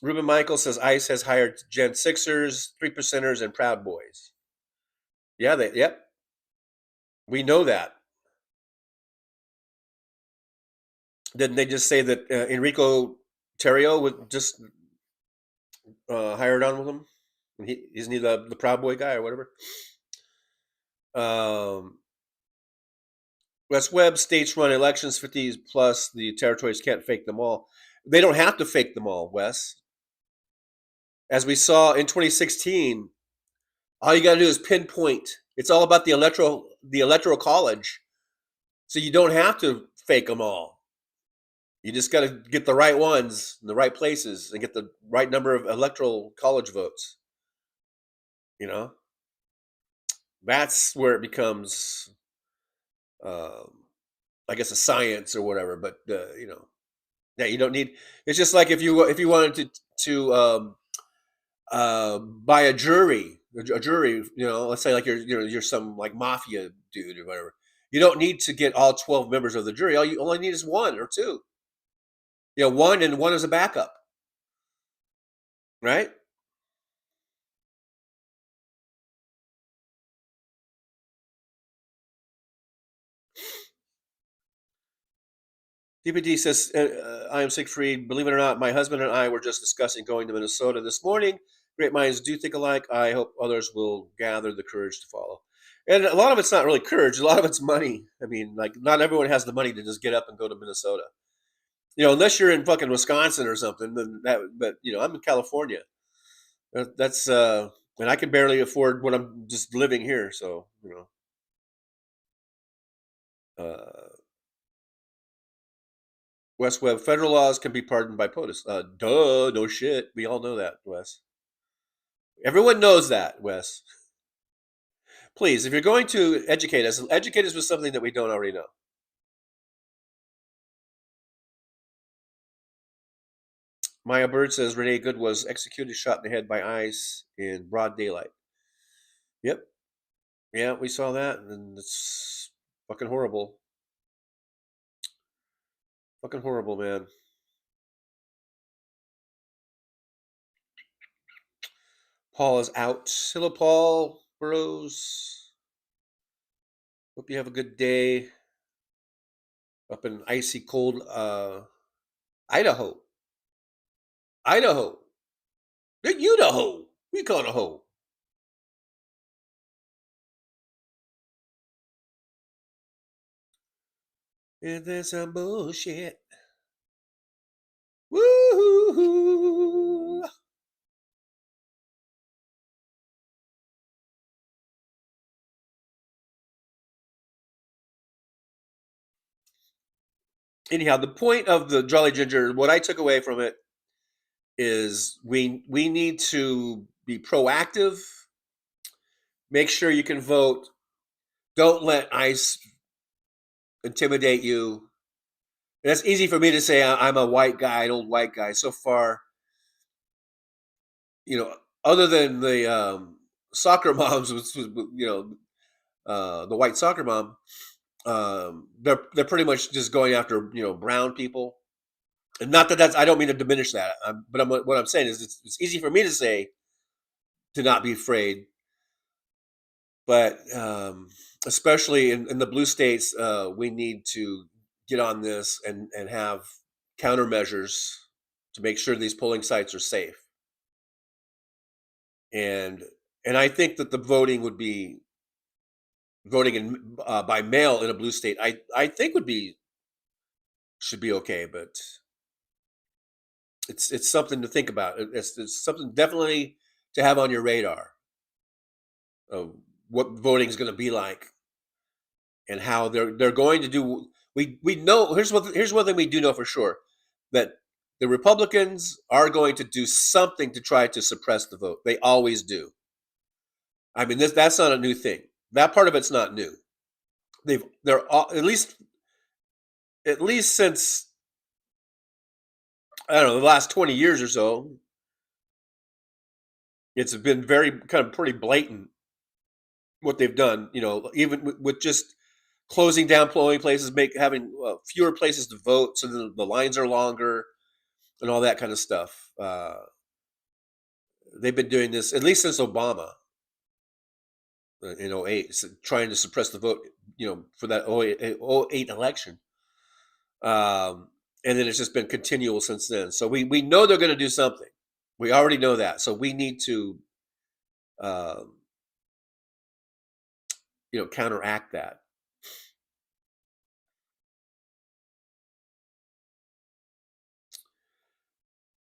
Ruben Michael says ICE has hired Gen Sixers, 3%ers, and Proud Boys. Yeah, yep. We know that. Didn't they just say that Enrico Terrio would just hired on with him? Isn't he the Proud Boy guy or whatever? Wes Webb, states run elections, 50 plus, the territories can't fake them all. They don't have to fake them all, Wes. As we saw in 2016, all you got to do is pinpoint. It's all about the electoral college. So you don't have to fake them all. You just got to get the right ones in the right places and get the right number of electoral college votes. You know, that's where it becomes, I guess, a science or whatever. But you know, yeah, you don't need. It's just like if you wanted to by a jury, you know, let's say like you're some like mafia dude or whatever. You don't need to get all 12 members of the jury. All you only need is one or two. You know, one as a backup, right? DPD says, I am Siegfried. Believe it or not, my husband and I were just discussing going to Minnesota this morning. Great minds do think alike. I hope others will gather the courage to follow. And a lot of it's not really courage. A lot of it's money. I mean, like, not everyone has the money to just get up and go to Minnesota. You know, unless you're in fucking Wisconsin or something. Then but you know, I'm in California. That's and I can barely afford what I'm just living here. So you know. Wes Webb, federal laws can be pardoned by POTUS. Duh, no shit. We all know that, Wes. Everyone knows that, Wes. Please, if you're going to educate us with something that we don't already know. Maya Bird says Renee Good was executed, shot in the head by ICE in broad daylight. Yep. Yeah, we saw that, and it's fucking horrible. Fucking horrible, man. Paul is out. Hello, Paul Burrows. Hope you have a good day up in icy cold Idaho. Idaho. Idaho. We call it a hoe. And there's some bullshit. Woo-hoo-hoo. Anyhow, the point of the Jolly Ginger, what I took away from it is we need to be proactive. Make sure you can vote. Don't let ICE intimidate you. And it's easy for me to say I'm a white guy, an old white guy. So far, you know, other than the soccer moms, you know, the white soccer mom, they're pretty much just going after, you know, brown people. And not that I don't mean to diminish that, but what I'm saying is it's easy for me to say to not be afraid, but especially in the blue states, we need to get on this and have countermeasures to make sure these polling sites are safe. And I think that the voting in by mail in a blue state, I think should be okay, but it's something to think about. It's something definitely to have on your radar of what voting is going to be like and how they're going to do. We know here's one thing we do know for sure, that the Republicans are going to do something to try to suppress the vote. They always do. I mean, that's not a new thing. That part of it's not new. They're at least since, I don't know, the last 20 years or so, it's been very kind of pretty blatant what they've done. Even with just closing down polling places, having fewer places to vote, so the lines are longer, and all that kind of stuff. They've been doing this at least since Obama in 08, trying to suppress the vote, for that 08 election. And then it's just been continual since then. So we know they're going to do something. We already know that. So we need to, counteract that.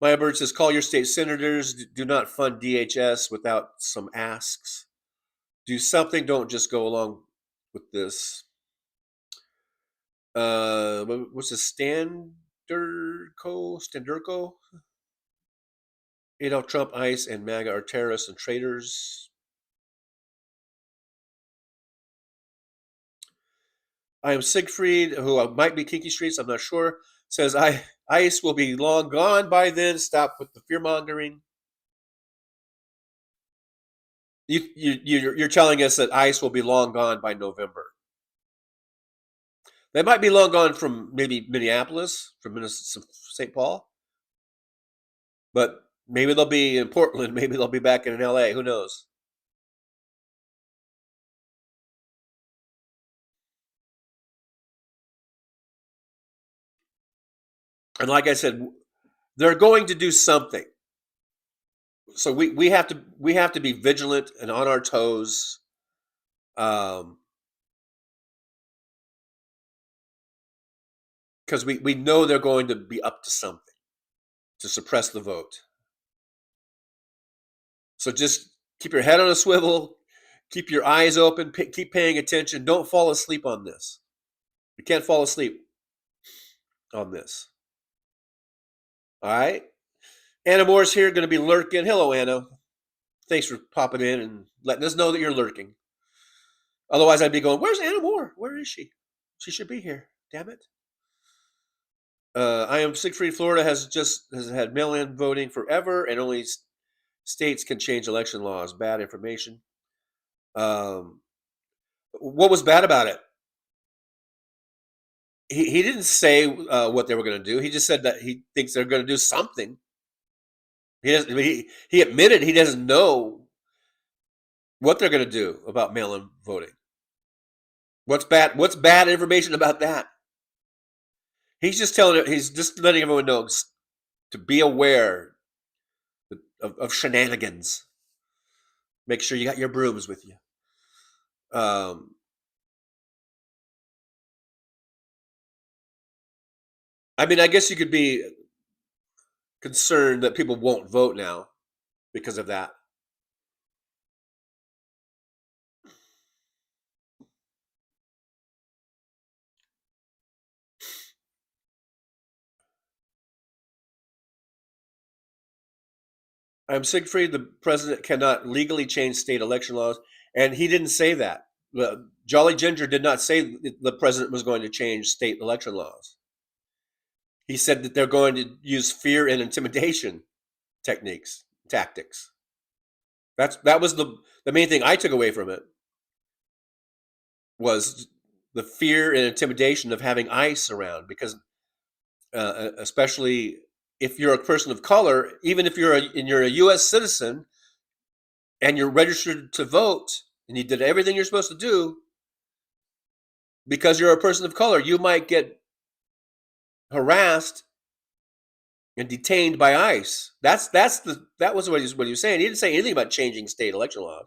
Maya Bird says, call your state senators. Do not fund DHS without some asks. Do something. Don't just go along with this. What's the Standerco? Adolf Trump, ICE, and MAGA are terrorists and traitors. I am Siegfried, who might be Kinky Streets, I'm not sure, says ICE will be long gone by then. Stop with the fear mongering. You're telling us that ICE will be long gone by November. They might be long gone from maybe Minneapolis, from St. Paul, but maybe they'll be in Portland. Maybe they'll be back in LA. Who knows? And like I said, they're going to do something. So we have to be vigilant and on our toes. Because we know they're going to be up to something to suppress the vote. So just keep your head on a swivel, keep your eyes open, keep paying attention. Don't fall asleep on this. You can't fall asleep on this. All right? Anna Moore's here, going to be lurking. Hello, Anna. Thanks for popping in and letting us know that you're lurking. Otherwise, I'd be going, where's Anna Moore? Where is she? She should be here. Damn it. I am Siegfried. Florida has had mail-in voting forever, and only states can change election laws. Bad information. What was bad about it? He didn't say what they were going to do. He just said that he thinks they're going to do something. He admitted he doesn't know what they're going to do about mail-in voting. What's bad information about that? He's just letting everyone know to be aware of shenanigans. Make sure you got your brooms with you. I mean, I guess you could be concerned that people won't vote now because of that. I'm Siegfried. The president cannot legally change state election laws. And he didn't say that. Jolly Ginger did not say the president was going to change state election laws. He said that they're going to use fear and intimidation tactics. That was the main thing I took away from it, was the fear and intimidation of having ICE around, because especially if you're a person of color, even if you're a U.S. citizen and you're registered to vote and you did everything you're supposed to do, because you're a person of color, you might get harassed and detained by ICE. That was what he was saying. He didn't say anything about changing state election law.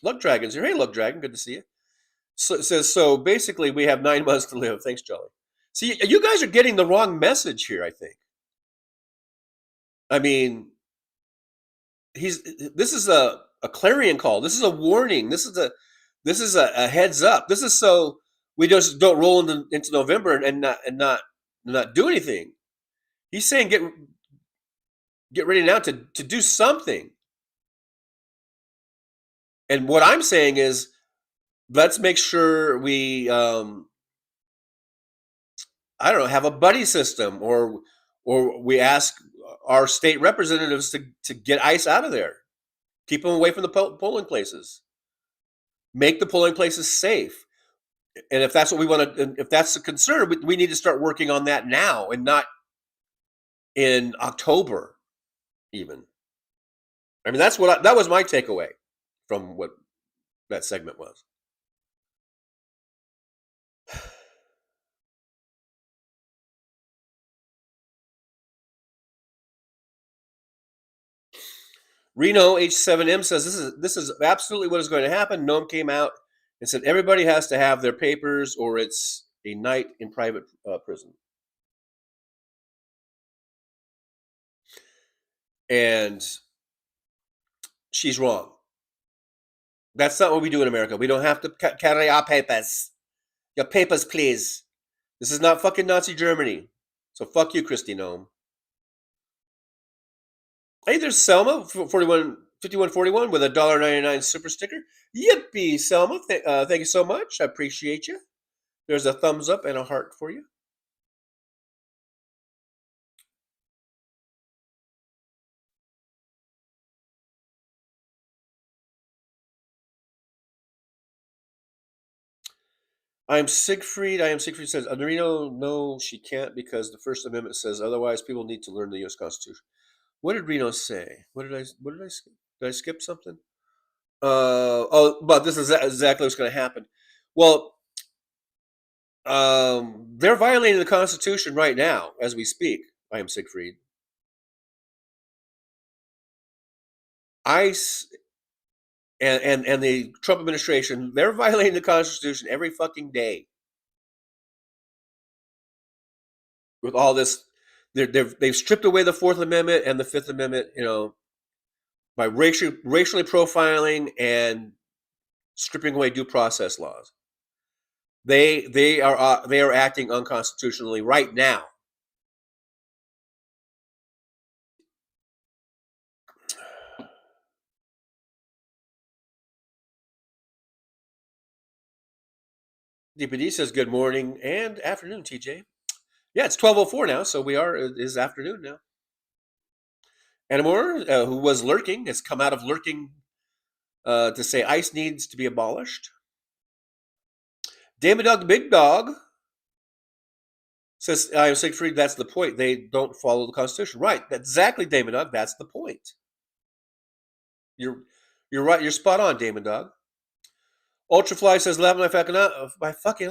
Luck Dragon's here. Hey, Luck Dragon, good to see you. So it says, so basically we have 9 months to live. Thanks, Jolly. See, you guys are getting the wrong message here, I think. I mean, this is a clarion call. This is a warning. This is a heads up. This is so we just don't roll into November and not do anything. He's saying get ready now to do something. And what I'm saying is, let's make sure we I don't know, have a buddy system, or we ask our state representatives to get ICE out of there, keep them away from the polling places, make the polling places safe. And if that's what we want to, if that's the concern, we need to start working on that now and not in October, even. I mean, that was my takeaway from what that segment was. Reno H7M says this is absolutely what is going to happen. Noam came out and said everybody has to have their papers or it's a night in private prison. And she's wrong. That's not what we do in America. We don't have to carry our papers. Your papers, please. This is not fucking Nazi Germany. So fuck you, Christy Noam. Hey, there's Selma, 5141 with a $1.99 super sticker. Yippee, Selma. Thank you so much. I appreciate you. There's a thumbs up and a heart for you. I am Siegfried says, Reno, no, she can't because the First Amendment says otherwise. People need to learn the U.S. Constitution. What did Reno say? What did I skip? Did I skip something? But this is exactly what's going to happen. Well, they're violating the Constitution right now as we speak. I am Siegfried. ICE and the Trump administration, they're violating the Constitution every fucking day. With all this, they've stripped away the Fourth Amendment and the Fifth Amendment, by racially profiling and stripping away due process laws. They are acting unconstitutionally right now. DPD says good morning and afternoon, TJ. Yeah, it's 12:04 now, so it is afternoon now. Anamore, who was lurking, has come out of lurking to say ICE needs to be abolished. Damon Dog, the big dog, says, I am Siegfried, that's the point. They don't follow the Constitution. Right, exactly, Damon Dog, that's the point. You're right, you're spot on, Damon Dog. Ultrafly says, laughing my fucking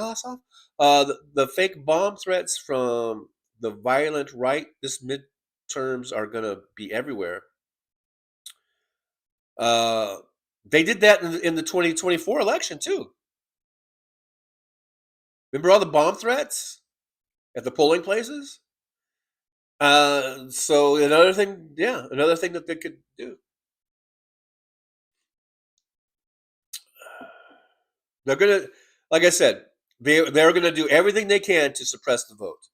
ass off. The fake bomb threats from the violent right this midterms are going to be everywhere. They did that in the 2024 election, too. Remember all the bomb threats at the polling places? So another thing that they could do. They're going to, like I said, they're going to do everything they can to suppress the vote.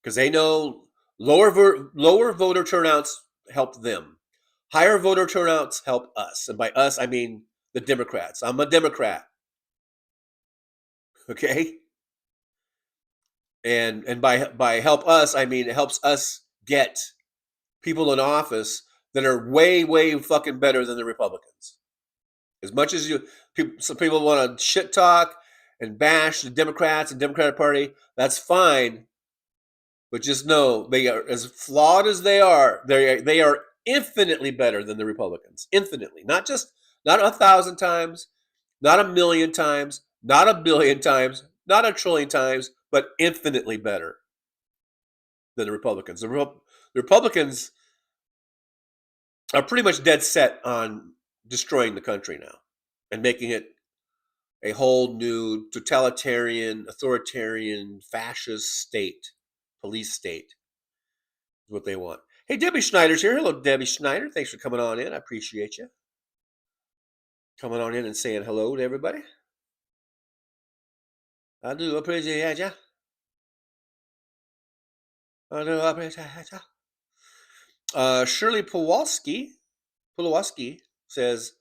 Because they know lower voter turnouts help them. Higher voter turnouts help us. And by us, I mean the Democrats. I'm a Democrat. Okay? And by help us, I mean it helps us get people in office that are way, way fucking better than the Republicans. As much as some people want to shit talk and bash the Democrats and Democratic Party, that's fine. But just know they are, as flawed as they are infinitely better than the Republicans. Infinitely. Not 1,000 times, not 1,000,000 times, not 1,000,000,000 times, not 1,000,000,000,000 times, but infinitely better than the Republicans. The Republicans are pretty much dead set on destroying the country now and making it a whole new totalitarian, authoritarian, fascist state, police state is what they want. Hey, Debbie Schneider's here. Hello, Debbie Schneider. Thanks for coming on in. I appreciate you. Coming on in and saying hello to everybody. I do appreciate you. I do appreciate you. Shirley Pawlowski says,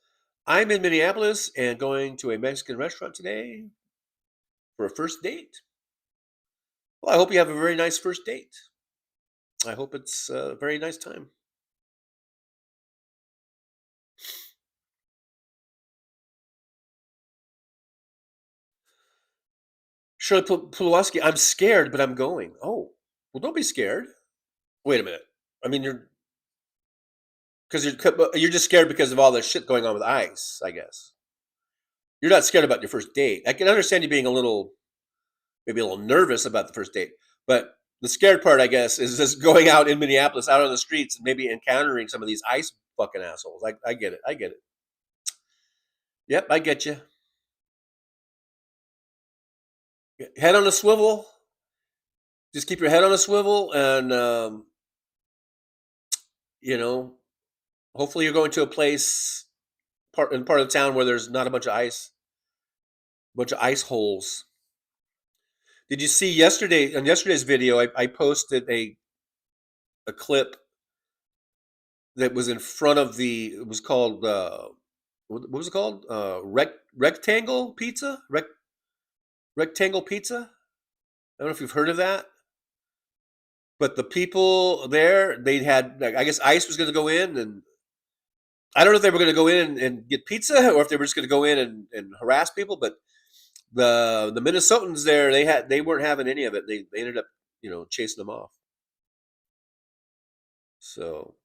I'm in Minneapolis and going to a Mexican restaurant today for a first date. Well, I hope you have a very nice first date. I hope it's a very nice time. Shirley Pulaski, I'm scared, but I'm going. Oh, well, don't be scared. Wait a minute. I mean, you're just scared because of all the shit going on with ICE, I guess. You're not scared about your first date. I can understand you being maybe a little nervous about the first date, but the scared part, I guess, is just going out in Minneapolis, out on the streets, and maybe encountering some of these ICE fucking assholes. I get it. I get it. Yep, I get you. Head on a swivel. Just keep your head on a swivel, and hopefully you're going to a place part of the town where there's not a bunch of ice holes. Did you see yesterday's video? I posted a clip that was in front of it was called what was it called? Rectangle pizza. Rectangle pizza. I don't know if you've heard of that. But the people there, they had, I guess ICE was going to go in, and I don't know if they were going to go in and get pizza, or if they were just going to go in and harass people. But the Minnesotans there, they weren't having any of it. They ended up, chasing them off. So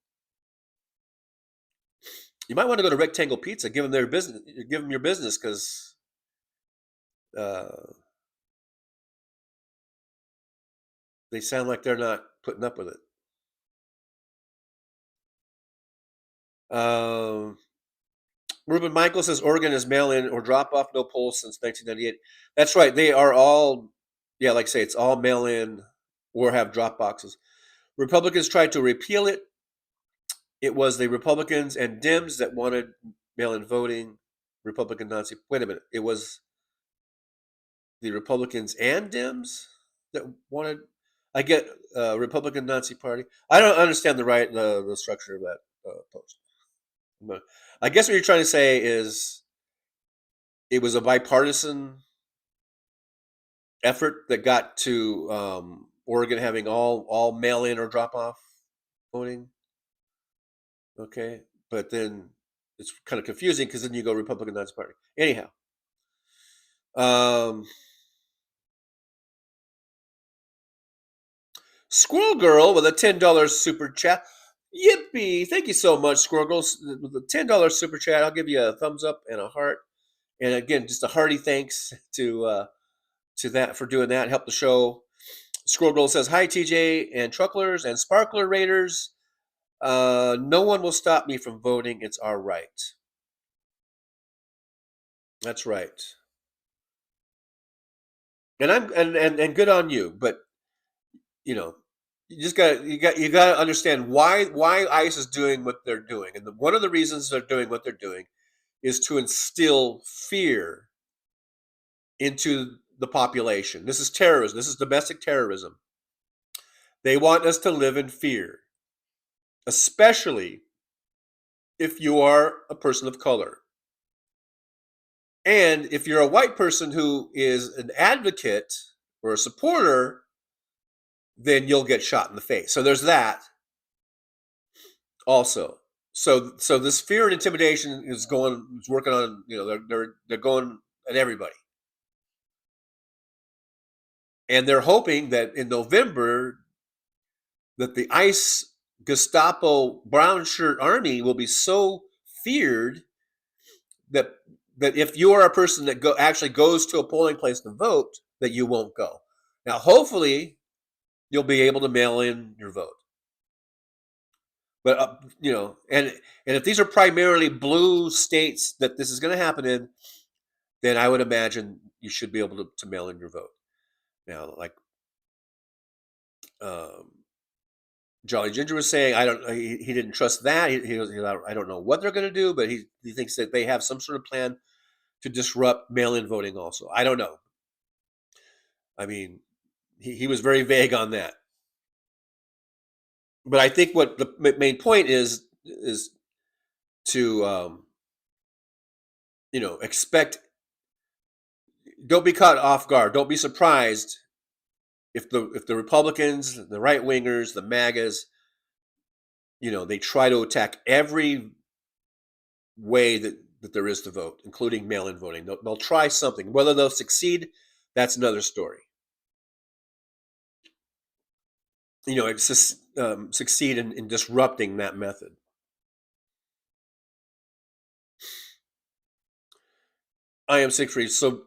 you might want to go to Rectangle Pizza, give them their business, give them your business, because they sound like they're not putting up with it. Ruben Michael says Oregon is mail-in or drop-off, no polls since 1998. That's right. They are all, like I say, it's all mail-in or have drop boxes. Republicans tried to repeal it. It was the Republicans and Dems that wanted mail-in voting. Republican Nazi. Wait a minute. It was the Republicans and Dems that wanted. I get Republican Nazi Party. I don't understand the structure of that post. But I guess what you're trying to say is it was a bipartisan effort that got to Oregon having all mail-in or drop-off voting. Okay, but then it's kind of confusing because then you go Republican Nazi Party. Anyhow, Squirrel Girl with a $10 super chat. Yippee! Thank you so much, Squirrel Girl, with a $10 super chat. I'll give you a thumbs up and a heart. And again, just a hearty thanks to that for doing that. Help the show. Squirrel Girl says, "Hi, TJ and Trucklers and Sparkler Raiders. No one will stop me from voting. It's our right." That's right. And and good on you, but you just got to understand why ICE is doing what they're doing, and one of the reasons they're doing what they're doing is to instill fear into the population. This is terrorism. This is domestic terrorism. They want us to live in fear, especially if you are a person of color. And if you're a white person who is an advocate or a supporter, then you'll get shot in the face. So there's that also. So this fear and intimidation is working on, they're going at everybody. And they're hoping that in November that the ICE Gestapo brown shirt army will be so feared that if you are a person that actually goes to a polling place to vote, that you won't go. Now, hopefully, you'll be able to mail in your vote. But and if these are primarily blue states that this is going to happen in, then I would imagine you should be able to mail in your vote. Now, like Jolly Ginger was saying, he didn't trust that. I don't know what they're going to do, but he thinks that they have some sort of plan to disrupt mail-in voting also. I don't know. I mean, he was very vague on that. But I think what the main point is to expect. Don't be caught off guard. Don't be surprised if the Republicans, the right wingers, the MAGAs, they try to attack every way that there is to vote, including mail-in voting. They'll try something. Whether they'll succeed, that's another story. It's just succeed in disrupting that method. I am Siegfried. So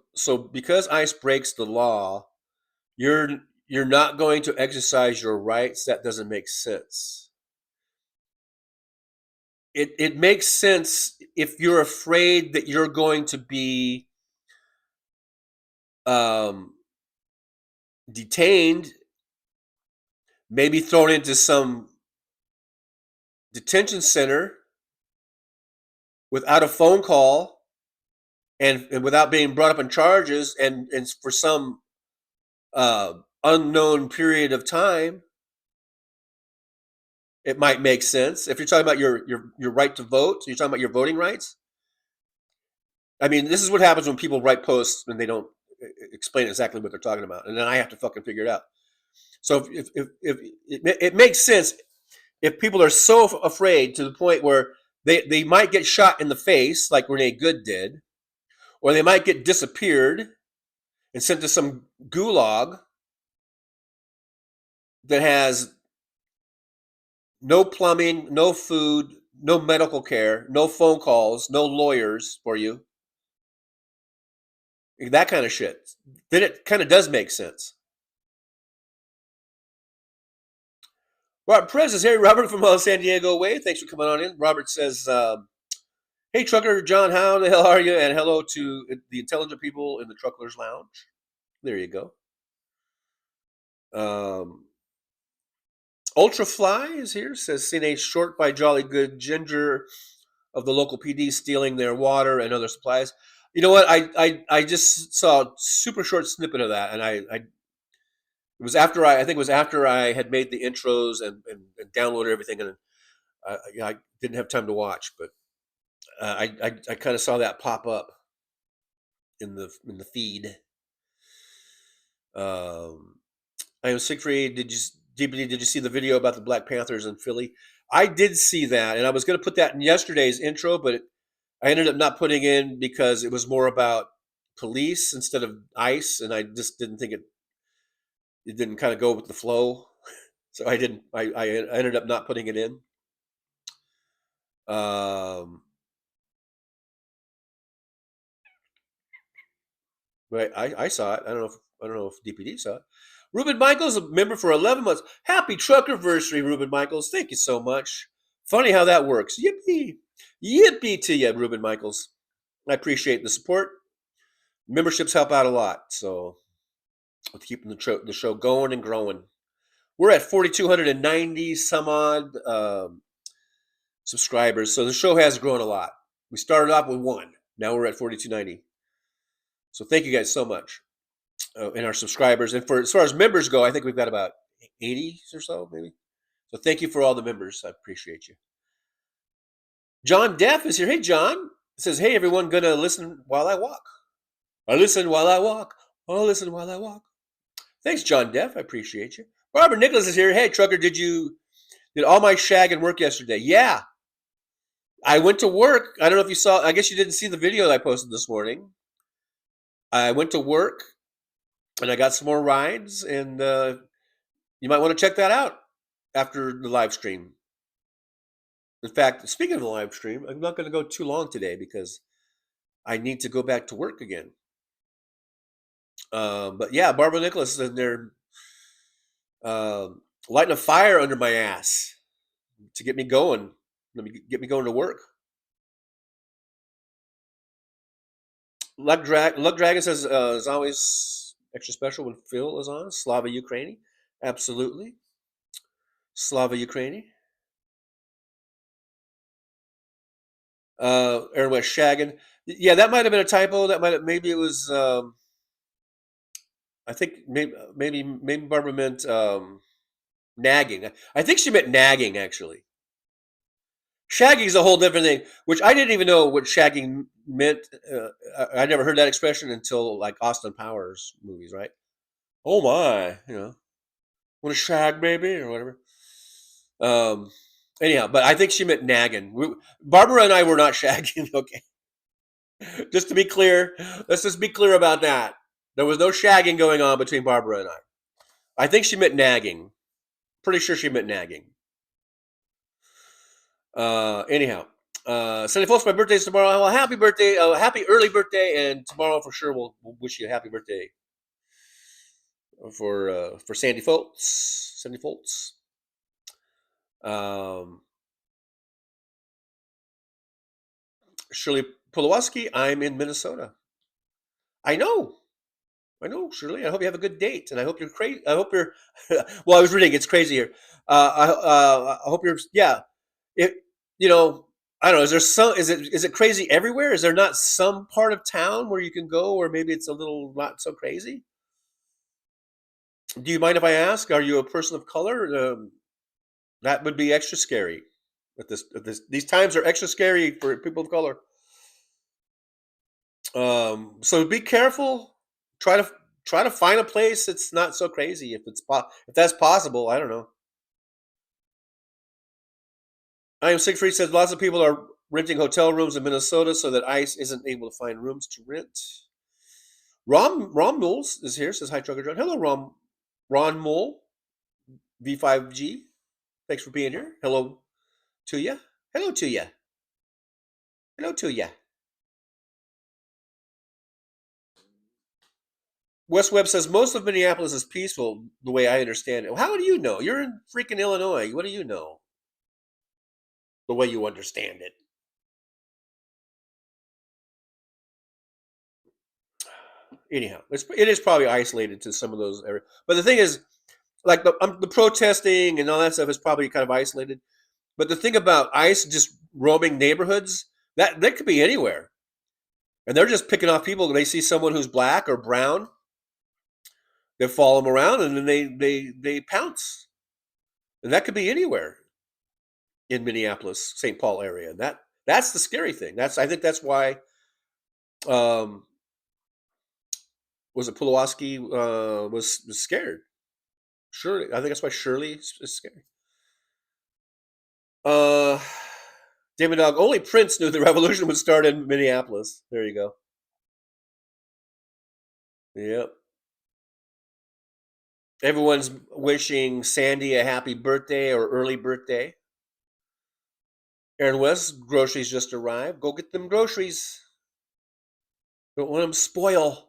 because ICE breaks the law, you're not going to exercise your rights. That doesn't make sense. It makes sense if you're afraid that you're going to be detained, maybe thrown into some detention center without a phone call and without being brought up on charges and for some unknown period of time. It might make sense if you're talking about your right to vote. You're talking about your voting rights. I mean, this is what happens when people write posts and they don't explain exactly what they're talking about, and then I have to fucking figure it out. So if it makes sense if people are so afraid to the point where they might get shot in the face like Renee Good did, or they might get disappeared and sent to some gulag that has no plumbing, no food, no medical care, no phone calls, no lawyers for you. That kind of shit. Then it kind of does make sense. Robert Perez is here. Robert from San Diego Way. Thanks for coming on in. Robert says, hey, Trucker John, how the hell are you? And hello to the intelligent people in the Truckler's Lounge. There you go. Ultrafly is here. Says, seen a short by Jolly Good Ginger of the local PD stealing their water and other supplies. You know what? I just saw a super short snippet of that, and it was after I think it was after I had made the intros and downloaded everything, and I didn't have time to watch, but I kind of saw that pop up in the feed. I am Siegfried. Did you see the video about the Black Panthers in Philly? I did see that, and I was going to put that in yesterday's intro, but I ended up not putting in because it was more about police instead of ICE, and I just didn't think it didn't kind of go with the flow. So I ended up not putting it in. But I saw it. I don't know if DPD saw it. Ruben Michaels, a member for 11 months. Happy Truckerversary, Ruben Michaels. Thank you so much. Funny how that works. Yippee. Yippee to you, Ruben Michaels. I appreciate the support. Memberships help out a lot. So with keeping the show going and growing. We're at 4,290 some odd subscribers. So the show has grown a lot. We started off with 1. Now we're at 4,290. So thank you guys so much. And our subscribers. And as far as members go, I think we've got about 80 or so, maybe. So thank you for all the members. I appreciate you. John Deff is here. Hey, John. It says, hey, everyone, gonna listen while I walk. I listen while I walk. I'll listen while I walk. Thanks, John Deff. I appreciate you. Barbara Nicholas is here. Hey, Trucker, did all my shagging work yesterday? Yeah. I went to work. I don't know if you saw. I guess you didn't see the video that I posted this morning. I went to work, and I got some more rides, and you might want to check that out after the live stream. In fact, speaking of the live stream, I'm not going to go too long today because I need to go back to work again. But yeah, Barbara Nicholas is in there lighting a fire under my ass to get me going. Get me going to work. Luck Dragon says, is always extra special when Phil is on. Slava Ukraini. Absolutely. Slava Ukraini. Aaron West shagging. Yeah, that might have been a typo. Maybe it was. I think maybe Barbara meant nagging. I think she meant nagging actually. Shagging is a whole different thing, which I didn't even know what shagging meant. I never heard that expression until like Austin Powers movies, right? Oh my, want to shag baby or whatever. Anyhow, but I think she meant nagging. Barbara and I were not shagging. Okay, just to be clear, let's just be clear about that. There was no shagging going on between Barbara and I think she meant nagging. Pretty sure she meant nagging. Anyhow, Sunday folks, my birthday's tomorrow. Well, happy birthday, happy early birthday, and tomorrow for sure we'll wish you a happy birthday for Sandy Foltz. Sandy Foltz. Shirley Pulawoski, I'm in Minnesota. I know, Shirley. I hope you have a good date, and I hope you're crazy. I hope you're. Well, I was reading. It's crazy here. I hope you're. Yeah. It. I don't know. Is there some? Is it crazy everywhere? Is there not some part of town where you can go, or maybe it's a little not so crazy? Do you mind if I ask? Are you a person of color? That would be extra scary. These times are extra scary for people of color. So be careful. Try to find a place that's not so crazy if that's possible. I don't know. I am Siegfried says lots of people are renting hotel rooms in Minnesota so that ICE isn't able to find rooms to rent. Ron Mules is here, says hi Trucker John. Hello Ron Mule V5G. Thanks for being here. Hello to you. Hello to you. Hello to you. Wes Webb says most of Minneapolis is peaceful, the way I understand it. Well, how do you know? You're in freaking Illinois. What do you know? The way you understand it. Anyhow, it is probably isolated to some of those areas. But the thing is, like the protesting and all that stuff is probably kind of isolated. But the thing about ICE just roaming neighborhoods, that could be anywhere. And they're just picking off people. They see someone who's black or brown, they follow them around, and then they pounce. And that could be anywhere in Minneapolis, St. Paul area. And that's the scary thing. I think that's why was it Pulawoski was scared. Shirley, I think that's why Shirley is scared. David Dog, only Prince knew the revolution would start in Minneapolis. There you go. Yep. Everyone's wishing Sandy a happy birthday or early birthday. Aaron West, groceries just arrived. Go get them groceries. Don't want them spoil.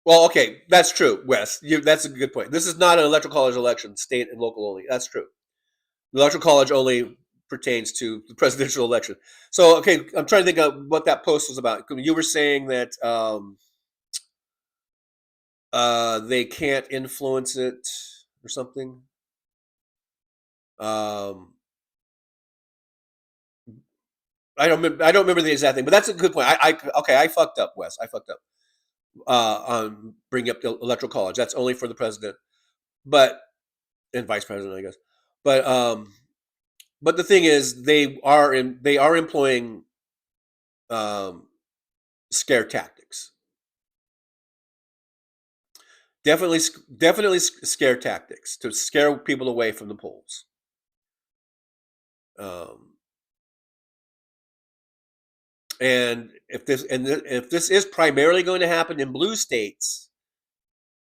Well, okay, that's true, Wes. That's a good point. This is not an electoral college election, state and local only. That's true. The electoral college only pertains to the presidential election. So, okay, I'm trying to think of what that post was about. You were saying that they can't influence it or something. I don't remember the exact thing, but that's a good point. I fucked up, Wes. I fucked up on bringing up the electoral college. That's only for the president, and vice president, I guess. But the thing is, they are employing scare tactics. Definitely scare tactics to scare people away from the polls. And if this is primarily going to happen in blue states,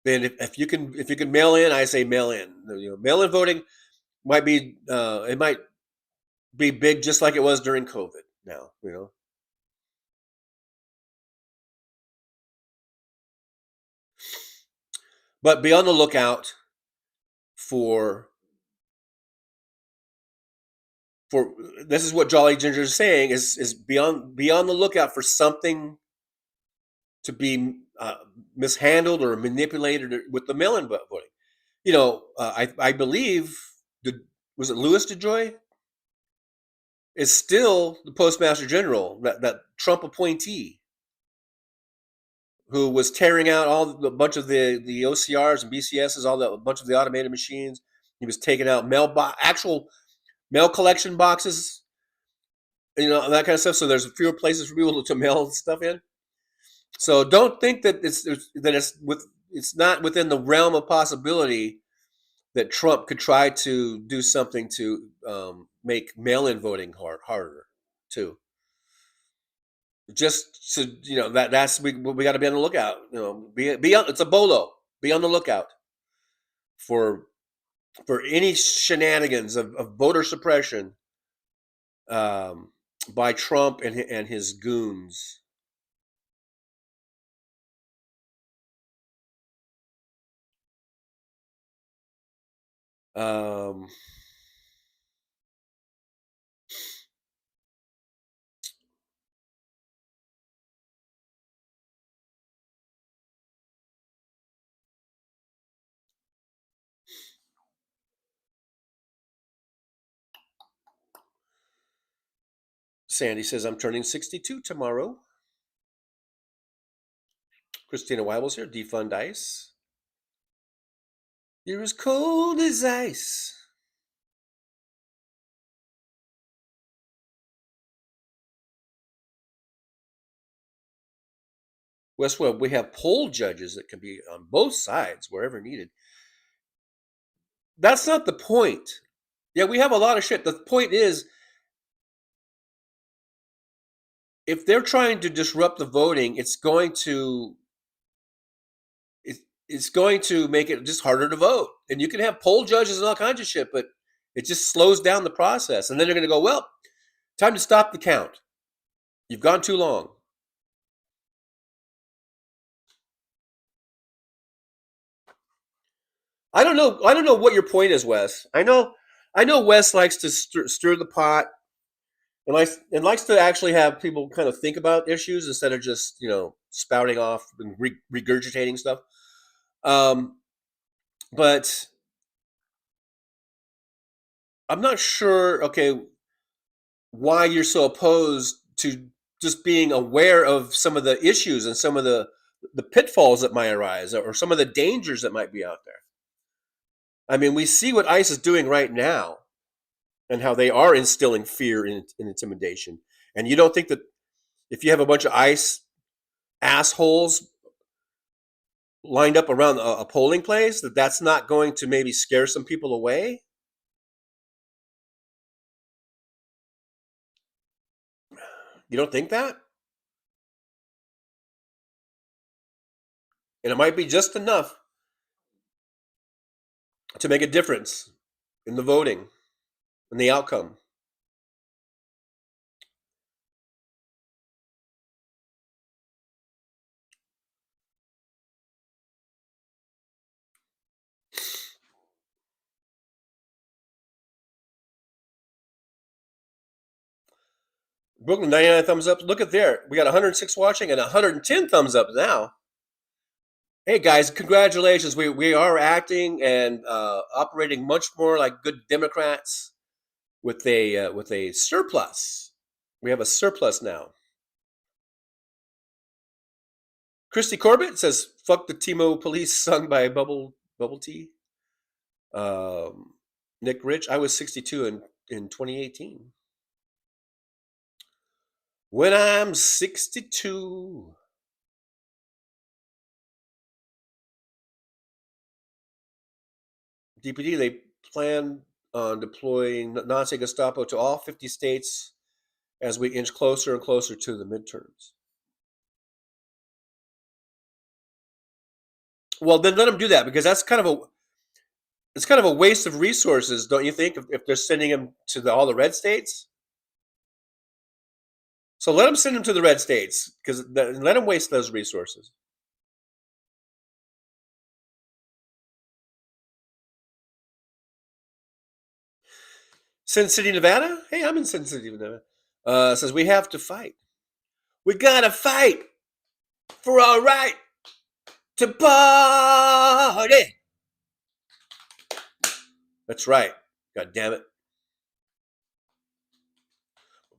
then if you can mail in, I say mail in. Mail in voting might be it might be big, just like it was during COVID. Now, but be on the lookout for this is what Jolly Ginger is saying is be on the lookout for something to be mishandled or manipulated with the mail-in voting. I believe was it Louis DeJoy is still the Postmaster General, that Trump appointee who was tearing out a bunch of the OCRs and BCSs, a bunch of the automated machines. He was taking out actual mail collection boxes that kind of stuff. So there's fewer places for people to mail stuff in. So don't think that it's not within the realm of possibility that Trump could try to do something to make mail-in voting harder too. Just so that's we got to be on the lookout. It's a bolo. Be on the lookout for any shenanigans of voter suppression by Trump and his goons. Sandy says, I'm turning 62 tomorrow. Christina Weibel's here. Defund ICE. You're as cold as ice. Westwood, we have poll judges that can be on both sides wherever needed. That's not the point. Yeah, we have a lot of shit. The point is, if they're trying to disrupt the voting, it's going to make it just harder to vote. And you can have poll judges and all kinds of shit, but it just slows down the process. And then they're going to go, well, time to stop the count. You've gone too long. I don't know what your point is, Wes. I know Wes likes to stir the pot and likes to actually have people kind of think about issues instead of just spouting off and regurgitating stuff. But I'm not sure. Okay, why you're so opposed to just being aware of some of the issues and some of the pitfalls that might arise, or some of the dangers that might be out there. I mean, we see what ICE is doing right now and how they are instilling fear and intimidation. And you don't think that if you have a bunch of ICE assholes lined up around a polling place, that's not going to maybe scare some people away? You don't think that? And it might be just enough to make a difference in the voting and the outcome. Brooklyn, 99 thumbs up. Look at there. We got 106 watching and 110 thumbs up now. Hey guys, congratulations. We are acting and operating much more like good Democrats with a surplus. We have a surplus now. Christy Corbett says, fuck the Timo Police, sung by Bubble Tea. Nick Rich, I was 62 in 2018. When I'm 62. DPD, they plan on deploying Nazi Gestapo to all 50 states as we inch closer and closer to the midterms. Well, then let them do that, because that's kind of a waste of resources, don't you think? If they're sending them to all the red states, so let them send them to the red states, because let them waste those resources. Sin City, Nevada. Hey, I'm in Sin City, Nevada. Says we have to fight. We gotta fight for our right to party. That's right. God damn it.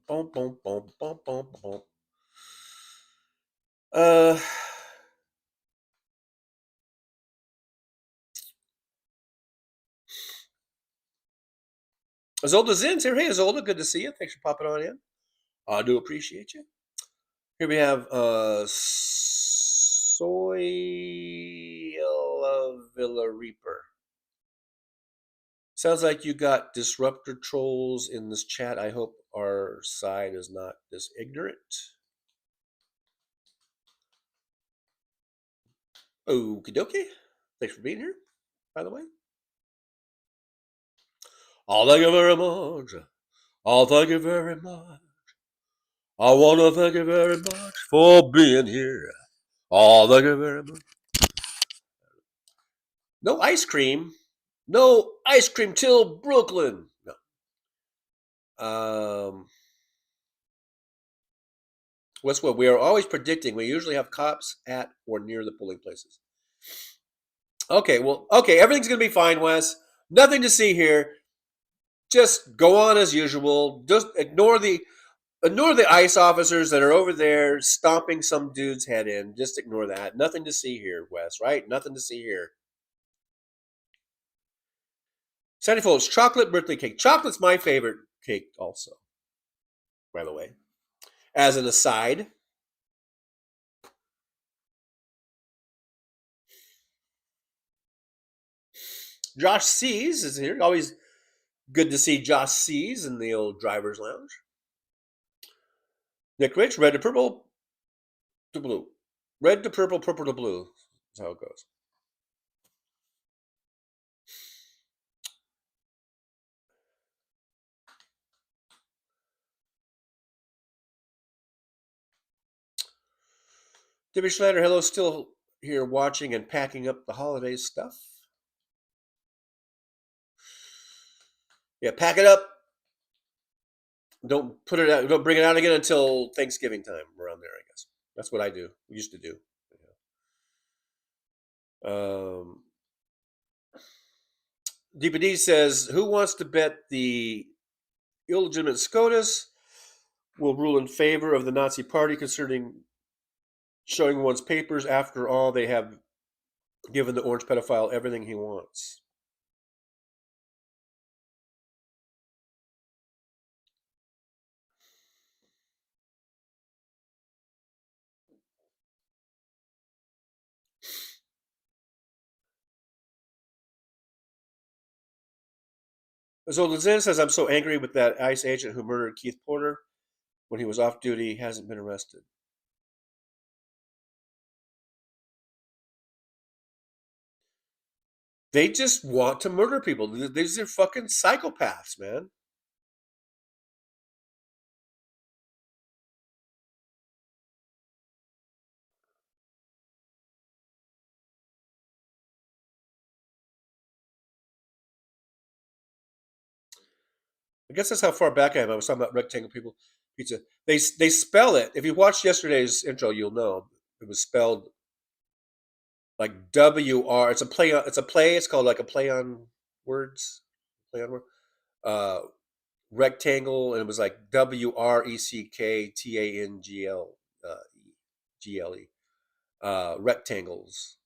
Boom, boom, boom, boom, boom, boom. Izolda's in here. Hey, Izolda, good to see you. Thanks for popping on in. I do appreciate you. Here we have Soy Villa Reaper. Sounds like you got disruptor trolls in this chat. I hope our side is not this ignorant. Okie dokie. Thanks for being here, by the way. Oh, thank you very much. Oh, thank you very much. I want to thank you very much for being here. Oh, thank you very much. No ice cream. No ice cream till Brooklyn. No. What's what we are always predicting. We usually have cops at or near the polling places. Okay, well, okay, everything's gonna be fine, Wes. Nothing to see here. Just go on as usual. Just ignore the ICE officers that are over there stomping some dude's head in. Just ignore that. Nothing to see here, Wes, right? Nothing to see here. Sandy Folds, chocolate birthday cake. Chocolate's my favorite cake also, by the way. As an aside. Josh Sees is here. Always good to see Josh Sees in the old driver's lounge. Nick Rich, red to purple to blue. Red to purple, purple to blue. That's how it goes. Debbie Schneider, hello, still here watching and packing up the holiday stuff. Yeah, pack it up. Don't put it out. Don't bring it out again until Thanksgiving time around there, I guess. That's what I do. We used to do. DPD says, who wants to bet the illegitimate SCOTUS will rule in favor of the Nazi Party concerning showing one's papers? After all, they have given the orange pedophile everything he wants. So Lizanne says, I'm so angry with that ICE agent who murdered Keith Porter when he was off duty. He hasn't been arrested. They just want to murder people. These are fucking psychopaths, man. I guess that's how far back I am. I was talking about rectangle people pizza. They spell it. If you watched yesterday's intro, you'll know it was spelled like WR. It's a play. It's a play. It's called like a play on words. Play on word. Rectangle, and it was like WRECKTANGLE. Rectangles.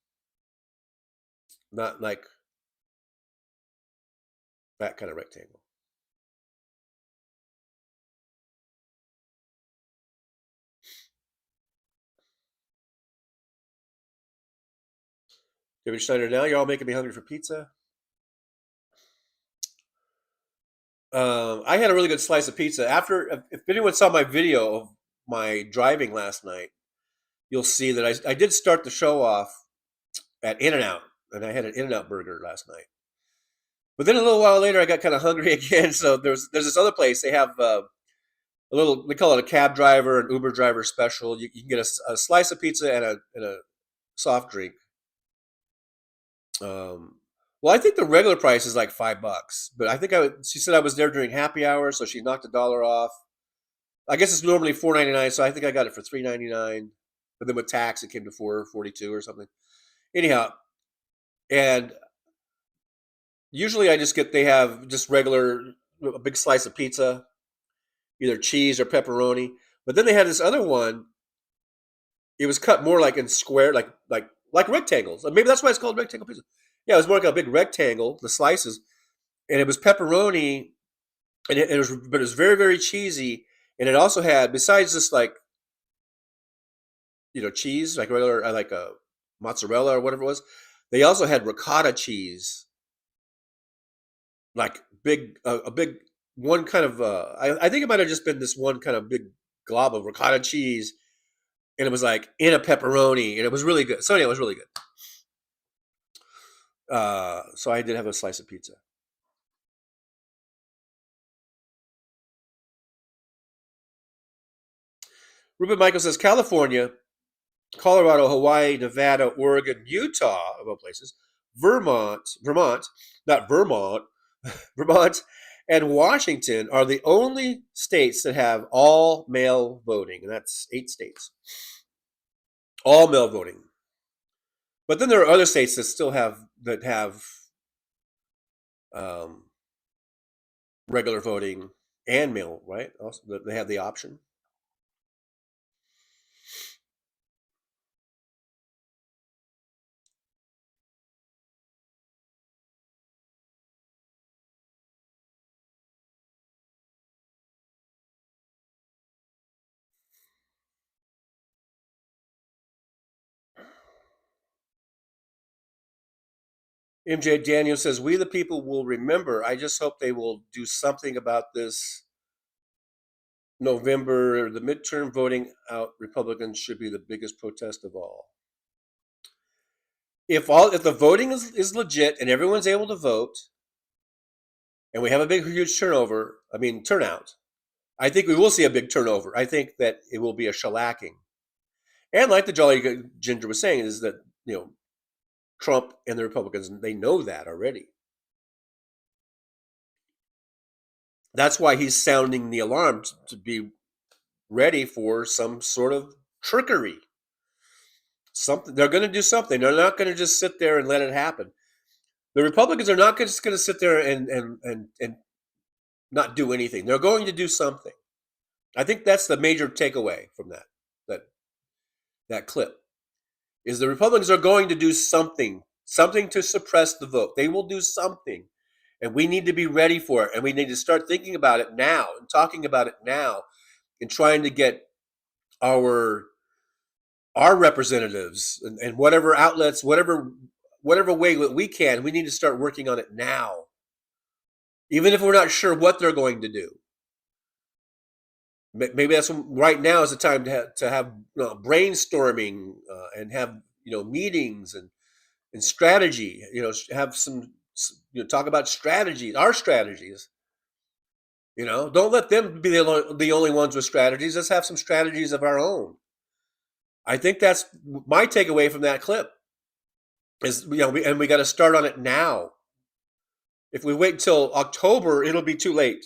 Not like that kind of rectangle. David Schneider, now you're all making me hungry for pizza. I had a really good slice of pizza. After, if anyone saw my video of my driving last night, you'll see that I did start the show off at In-N-Out, and I had an In-N-Out burger last night. But then a little while later, I got kind of hungry again. So there's this other place. They have a little. They call it a cab driver, an Uber driver special. You can get a slice of pizza and a soft drink. Well, I think the regular price is like $5, but I think she said I was there during happy hour, so she knocked $1 off. I guess it's normally $4.99, so I think I got it for $3.99. But then with tax, it came to $4.42 or something. Anyhow, and usually they have just regular, a big slice of pizza, either cheese or pepperoni. But then they had this other one. It was cut more like in square, like rectangles. Maybe that's why it's called rectangle pizza. Yeah, it was more like a big rectangle, the slices, and it was pepperoni, and it was very, very cheesy, And it also had, besides just like, cheese, like regular, like a mozzarella or whatever it was, they also had ricotta cheese, like a big one kind of, I think it might have just been this one kind of big glob of ricotta cheese, and it was like in a pepperoni, and it was really good. So anyway, it was really good. So I did have a slice of pizza. Ruben Michael says California, Colorado, Hawaii, Nevada, Oregon, Utah, of all places, Vermont, not Vermont, Vermont, and Washington are the only states that have all mail voting, and that's 8 states. All mail voting. But then there are other states that still have regular voting and mail, right? Also, they have the option. MJ Daniel says, "We the people will remember. I just hope they will do something about this November. The midterm voting out Republicans should be the biggest protest of all. If the voting is legit and everyone's able to vote, and we have a huge turnout, I think we will see a big turnover. I think that it will be a shellacking. And like the Jolly Ginger was saying, is that Trump and the Republicans, they know that already. That's why he's sounding the alarm to be ready for some sort of trickery. Something they're going to do something. They're not going to just sit there and let it happen. The Republicans are not just going to sit there and not do anything. They're going to do something. I think that's the major takeaway from that clip. Is the Republicans are going to do something to suppress the vote. They will do something, and we need to be ready for it. And we need to start thinking about it now and talking about it now, and trying to get our representatives and whatever outlets, whatever way that we can. We need to start working on it now, even if we're not sure what they're going to do. Maybe that's right now is the time to have brainstorming and have meetings and strategy. Have some talk about strategies, our strategies. Don't let them be the only ones with strategies. Let's have some strategies of our own. I think that's my takeaway from that clip. Is we got to start on it now. If we wait until October, it'll be too late.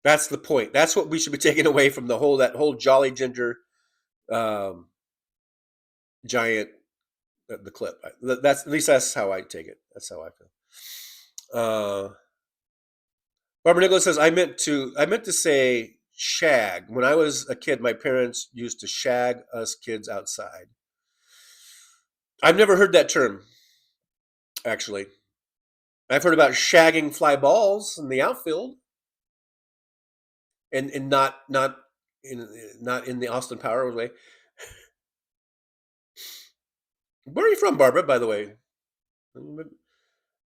That's the point. That's what we should be taking away from that whole Jolly Ginger giant the clip. That's at least that's how I take it. That's how I feel. Barbara Nicholas says I meant to say shag. When I was a kid, my parents used to shag us kids outside. I've never heard that term, actually. I've heard about shagging fly balls in the outfield. And not in the Austin Powers way. Where are you from, Barbara? By the way,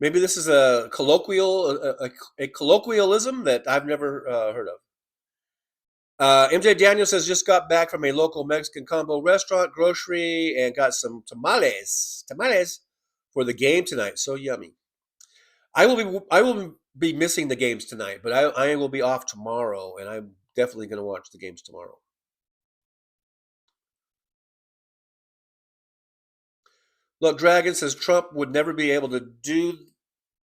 maybe this is a colloquialism that I've never heard of. MJ Daniel says just got back from a local Mexican combo restaurant, grocery, and got some tamales for the game tonight. So yummy. I will be missing the games tonight, but I will be off tomorrow, and I'm definitely going to watch the games tomorrow. Look, Dragon says Trump would never be able to do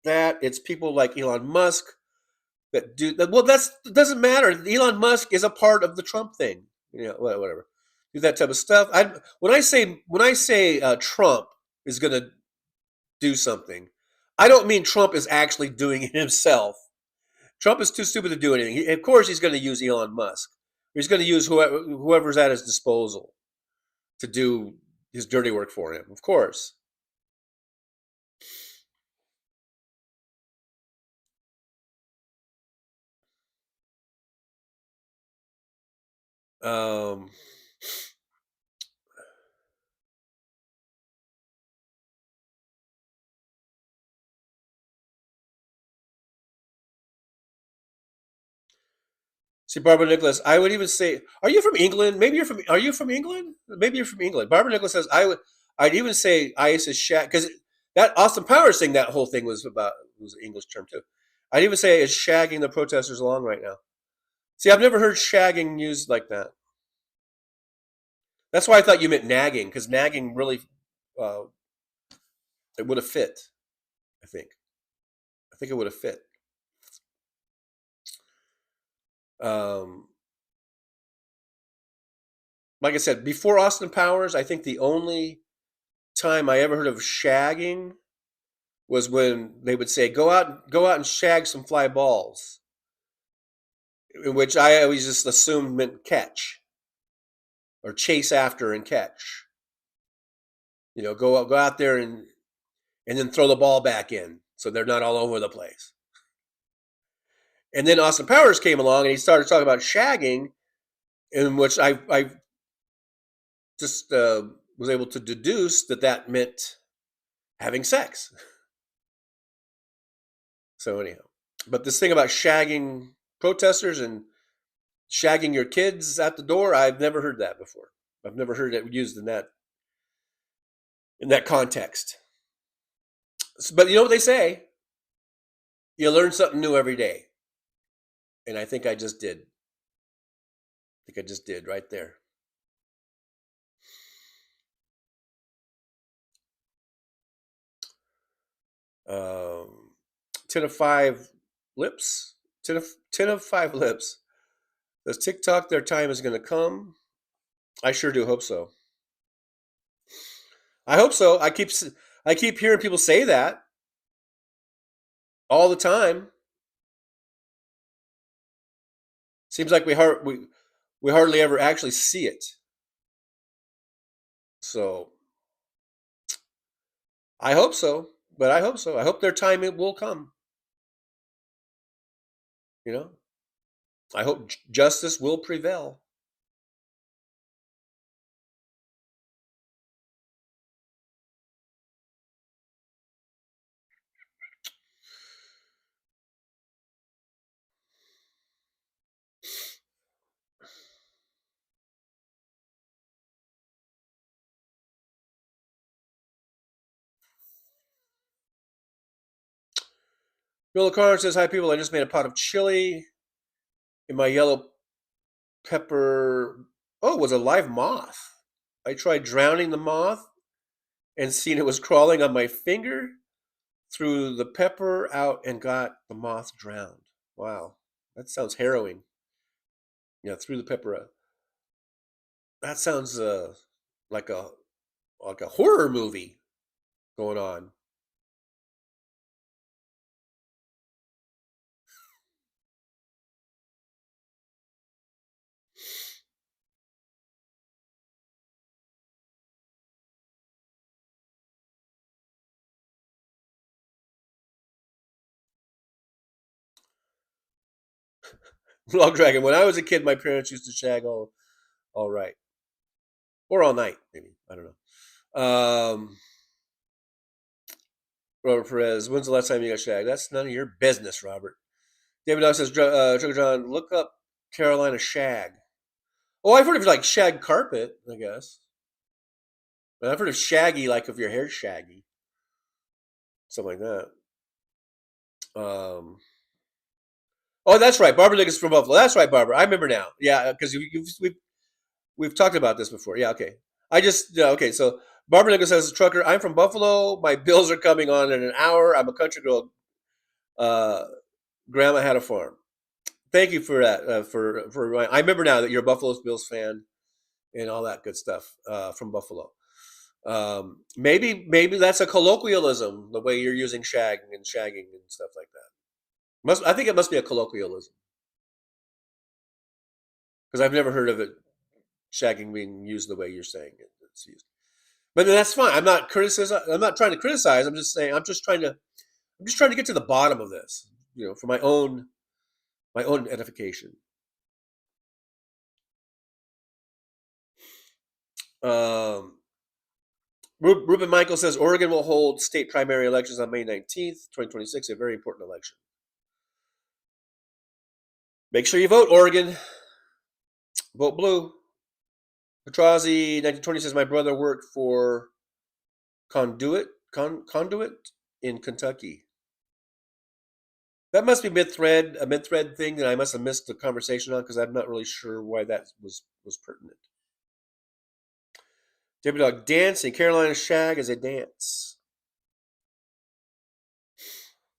that. It's people like Elon Musk that do that. Well, it doesn't matter. Elon Musk is a part of the Trump thing. Whatever. Do that type of stuff. When I say Trump is going to do something, I don't mean Trump is actually doing it himself. Trump is too stupid to do anything. Of course, he's going to use Elon Musk. He's going to use whoever's at his disposal to do his dirty work for him. Of course. Um, See, Barbara Nicholas, I would even say, are you from England? Are you from England? Maybe you're from England. Barbara Nicholas says, I'd even say ICE is because that Austin Powers thing, that whole thing was an English term too. I'd even say is shagging the protesters along right now. See, I've never heard shagging used like that. That's why I thought you meant nagging, because nagging really, it would have fit, I think. I think it would have fit. Like I said, before Austin Powers, I think the only time I ever heard of shagging was when they would say, go out and shag some fly balls, which I always just assumed meant catch or chase after and catch. You know, go out there and then throw the ball back in so they're not all over the place. And then Austin Powers came along and he started talking about shagging, in which I just was able to deduce that meant having sex. So anyhow, but this thing about shagging protesters and shagging your kids at the door, I've never heard that before. I've never heard it used in that context. But you know what they say? You learn something new every day. And I think I just did. Right there. Um, 10 of 5 lips. 10 of 5 lips. Does TikTok, their time is going to come? I sure do hope so. I hope so. I keep hearing people say that all the time. Seems like we hardly ever actually see it. So I hope so, but I hope so. I hope their time will come. You know, I hope justice will prevail. Bill O'Connor says, hi, people. I just made a pot of chili in my yellow pepper. Oh, it was a live moth. I tried drowning the moth and seen it was crawling on my finger, threw the pepper out and got the moth drowned. Wow. That sounds harrowing. Yeah, threw the pepper out. That sounds like a horror movie going on. Log Dragon. When I was a kid, my parents used to shag all right, or all night, maybe. I don't know. Robert Perez. When's the last time you got shagged? That's none of your business, Robert. David Dog says, Trigger John, look up Carolina shag. Oh, I've heard of like shag carpet, I guess. But I've heard of shaggy, like if your hair's shaggy, something like that. Oh, that's right. Barbara Nichols from Buffalo. That's right, Barbara. I remember now. Yeah, because we've talked about this before. Yeah, okay. Okay. So Barbara Nichols says, trucker, I'm from Buffalo. My bills are coming on in an hour. I'm a country girl. Grandma had a farm. Thank you for that. I remember now that you're a Buffalo Bills fan and all that good stuff from Buffalo. Maybe that's a colloquialism, the way you're using shagging and stuff like that. I think it must be a colloquialism because I've never heard of it shagging being used the way you're saying it's used. But that's fine. I'm not trying to criticize. I'm just saying. I'm just trying to get to the bottom of this. You know, for my own edification. Ruben Michael says Oregon will hold state primary elections on May 19th, 2026, a very important election. Make sure you vote, Oregon. Vote blue. Petrazi 1920 says my brother worked for Conduit in Kentucky. That must be a mid-thread thing that I must have missed the conversation on because I'm not really sure why that was pertinent. David Dog dancing. Carolina Shag is a dance.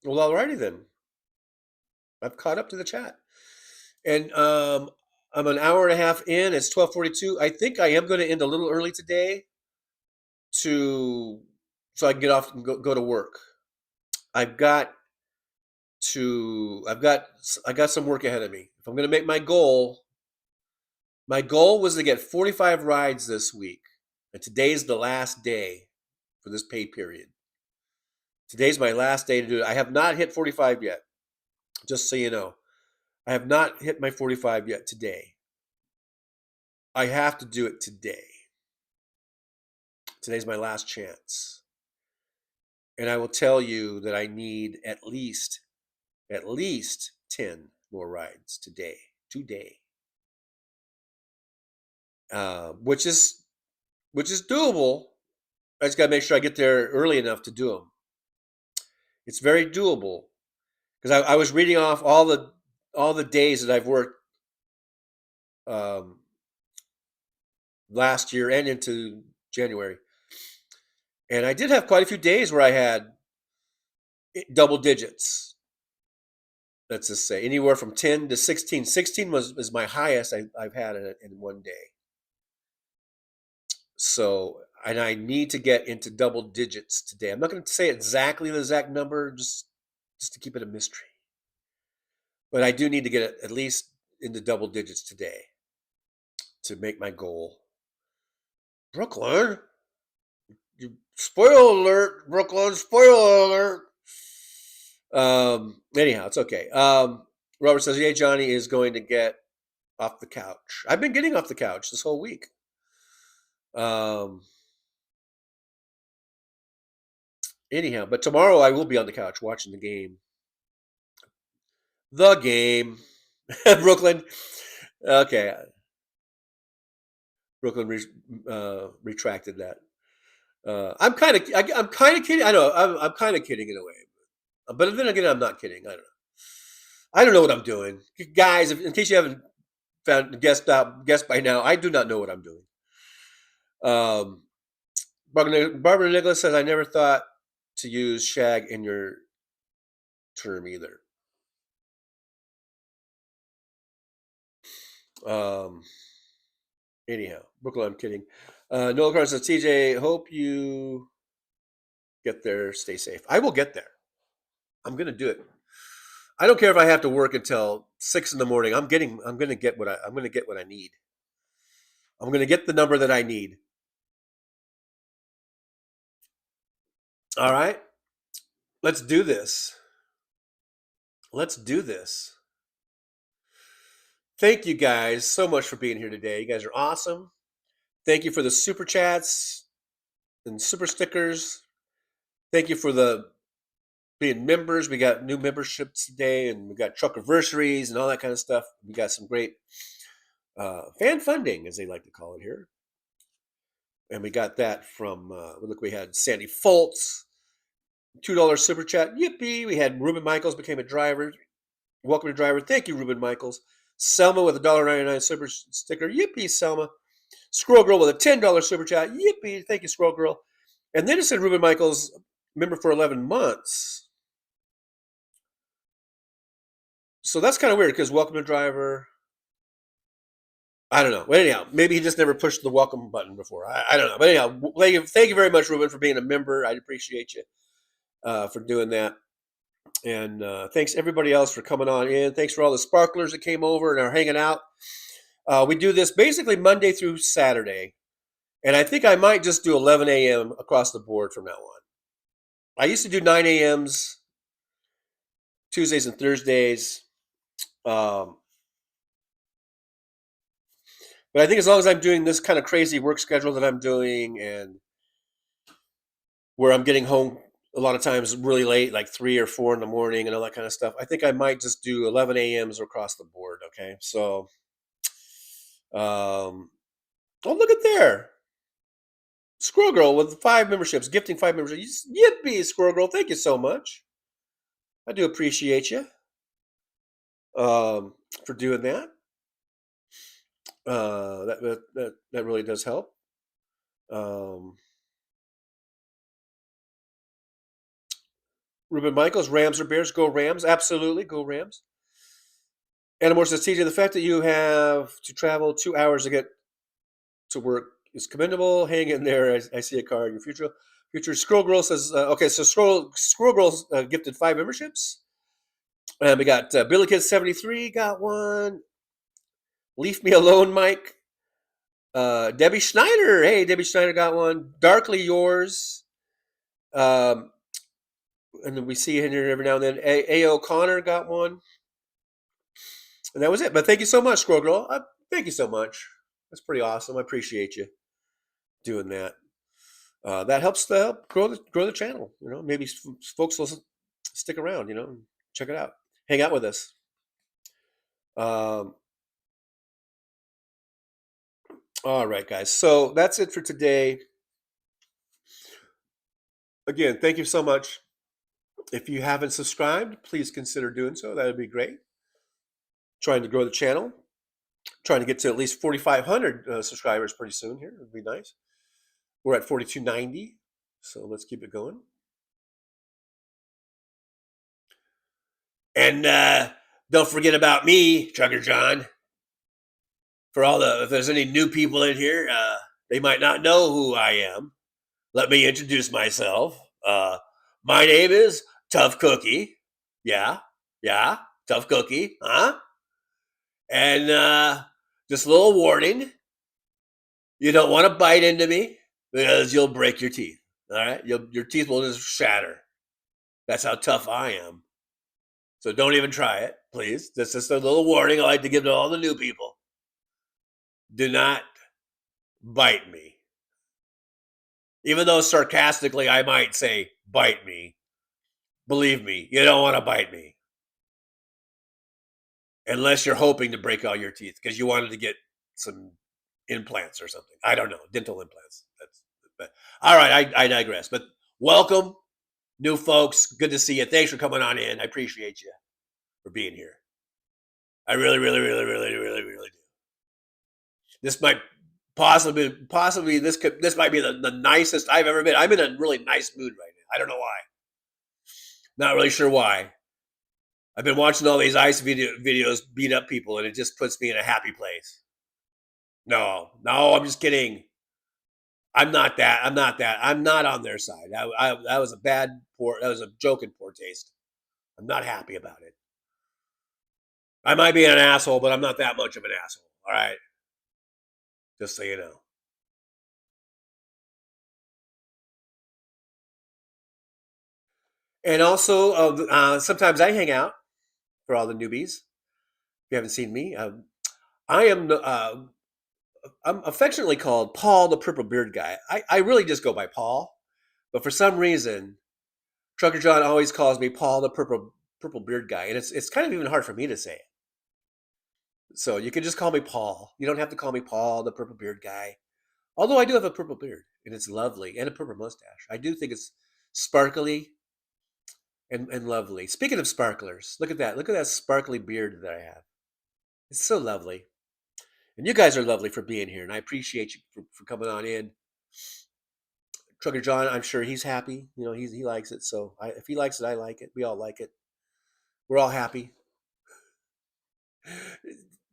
Well, alrighty then. I've caught up to the chat. And I'm an hour and a half in. It's 12:42. I think I am going to end a little early today so I can get off and go to work. I got some work ahead of me. If I'm going to make my goal was to get 45 rides this week. And today's the last day for this pay period. Today's my last day to do it. I have not hit 45 yet. Just so you know. I have not hit my 45 yet today. I have to do it today. Today's my last chance. And I will tell you that I need at least 10 more rides today. Which is doable. I just got to make sure I get there early enough to do them. It's very doable because I was reading off all the days that I've worked last year and into January, and I did have quite a few days where I had double digits. Let's just say anywhere from 10 to 16. 16 was my highest I've had in one day. So, and I need to get into double digits today. I'm not going to say exactly the exact number, just to keep it a mystery. But I do need to get at least into double digits today to make my goal. Brooklyn, you spoiler alert, Brooklyn, spoiler alert. Anyhow, it's okay. Robert says, "Yeah, Johnny is going to get off the couch." I've been getting off the couch this whole week. Anyhow, but tomorrow I will be on the couch watching the game. The game. Brooklyn. Okay. Brooklyn retracted that. I'm kind of kidding. I know I'm kind of kidding in a way, but then again, I'm not kidding. I don't know what I'm doing, guys. In case you haven't guessed by now, I do not know what I'm doing. Barbara Nicholas says, "I never thought to use shag in your term either." Anyhow, Brooklyn, I'm kidding. Noel Carter says, "TJ, hope you get there. Stay safe." I will get there. I'm gonna do it. I don't care if I have to work until 6 in the morning. I'm gonna get what I need. I'm gonna get the number that I need. All right. Let's do this. Thank you guys so much for being here today. You guys are awesome. Thank you for the super chats and super stickers. Thank you for being members. We got new memberships today, and we got truckiversaries and all that kind of stuff. We got some great fan funding, as they like to call it here. And we got that from, look, we had Sandy Foltz, $2 super chat. Yippee. We had Ruben Michaels became a driver. Welcome to driver. Thank you, Ruben Michaels. Selma with a $1.99 super sticker. Yippee, Selma. Squirrel Girl with a $10 super chat. Yippee. Thank you, Squirrel Girl. And then it said Ruben Michaels, member for 11 months. So that's kind of weird because welcome to driver. I don't know. But anyhow, maybe he just never pushed the welcome button before. I don't know. But anyhow, thank you very much, Ruben, for being a member. I appreciate you for doing that. And thanks everybody else for coming on in. Thanks for all the sparklers that came over and are hanging out. We do this basically Monday through Saturday. And I think I might just do 11 a.m. across the board from now on. I used to do 9 a.m.s Tuesdays and Thursdays. But I think as long as I'm doing this kind of crazy work schedule that I'm doing, and where I'm getting home a lot of times really late, like 3 or 4 in the morning and all that kind of stuff, I think I might just do 11 a.m.s across the board. Okay. So, oh, look at there. Squirrel Girl with 5 memberships, gifting 5 memberships. Yippee, Squirrel Girl. Thank you so much. I do appreciate you for doing that. That really does help. Ruben Michaels, Rams or Bears? Go Rams. Absolutely. Go Rams. Animore says, TJ, the fact that you have to travel 2 hours to get to work is commendable. Hang in there. I see a car in your future. Squirrel Girl says, okay, so Squirrel Girl gifted 5 memberships. And we got Billy Kid 73 got one. Leave Me Alone, Mike. Debbie Schneider. Hey, Debbie Schneider got one. Darkly Yours. And then we see in here every now and then. A. O'Connor got one. And that was it. But thank you so much, Squirrel Girl. Thank you so much. That's pretty awesome. I appreciate you doing that. That helps to help grow the channel. You know, maybe folks will stick around. You know, check it out. Hang out with us. All right, guys. So that's it for today. Again, thank you so much. If you haven't subscribed, please consider doing so. That would be great. Trying to grow the channel. Trying to get to at least 4,500 subscribers pretty soon here. It would be nice. We're at 4,290, so let's keep it going. And don't forget about me, Trucker John. If there's any new people in here, they might not know who I am. Let me introduce myself. My name is Tough Cookie. Yeah, Tough Cookie, huh? And just a little warning. You don't want to bite into me because you'll break your teeth. All right? Your teeth will just shatter. That's how tough I am. So don't even try it, please. That's just a little warning I like to give to all the new people. Do not bite me. Even though sarcastically I might say, bite me. Believe me, you don't want to bite me. Unless you're hoping to break all your teeth because you wanted to get some implants or something. I don't know. Dental implants. All right, I digress. But welcome, new folks. Good to see you. Thanks for coming on in. I appreciate you for being here. I really, really, really, really, really, really do. This might possibly this might be the nicest I've ever been. I'm in a really nice mood right now. I don't know why. Not really sure why. I've been watching all these ICE videos beat up people, and it just puts me in a happy place. No, I'm just kidding. I'm not that. I'm not on their side. That was a joke in poor taste. I'm not happy about it. I might be an asshole, but I'm not that much of an asshole. All right. Just so you know. And also, sometimes I hang out for all the newbies. If you haven't seen me, I'm affectionately called Paul the Purple Beard Guy. I really just go by Paul, but for some reason, Trucker John always calls me Paul the Purple Beard Guy, and it's kind of even hard for me to say it. So you can just call me Paul. You don't have to call me Paul the Purple Beard Guy. Although I do have a purple beard, and it's lovely, and a purple mustache. I do think it's sparkly and lovely. Speaking of sparklers, look at that. Look at that sparkly beard that I have. It's so lovely. And you guys are lovely for being here, and I appreciate you for coming on in. Trucker John, I'm sure he's happy. You know, he likes it. So if he likes it, I like it. We all like it. We're all happy.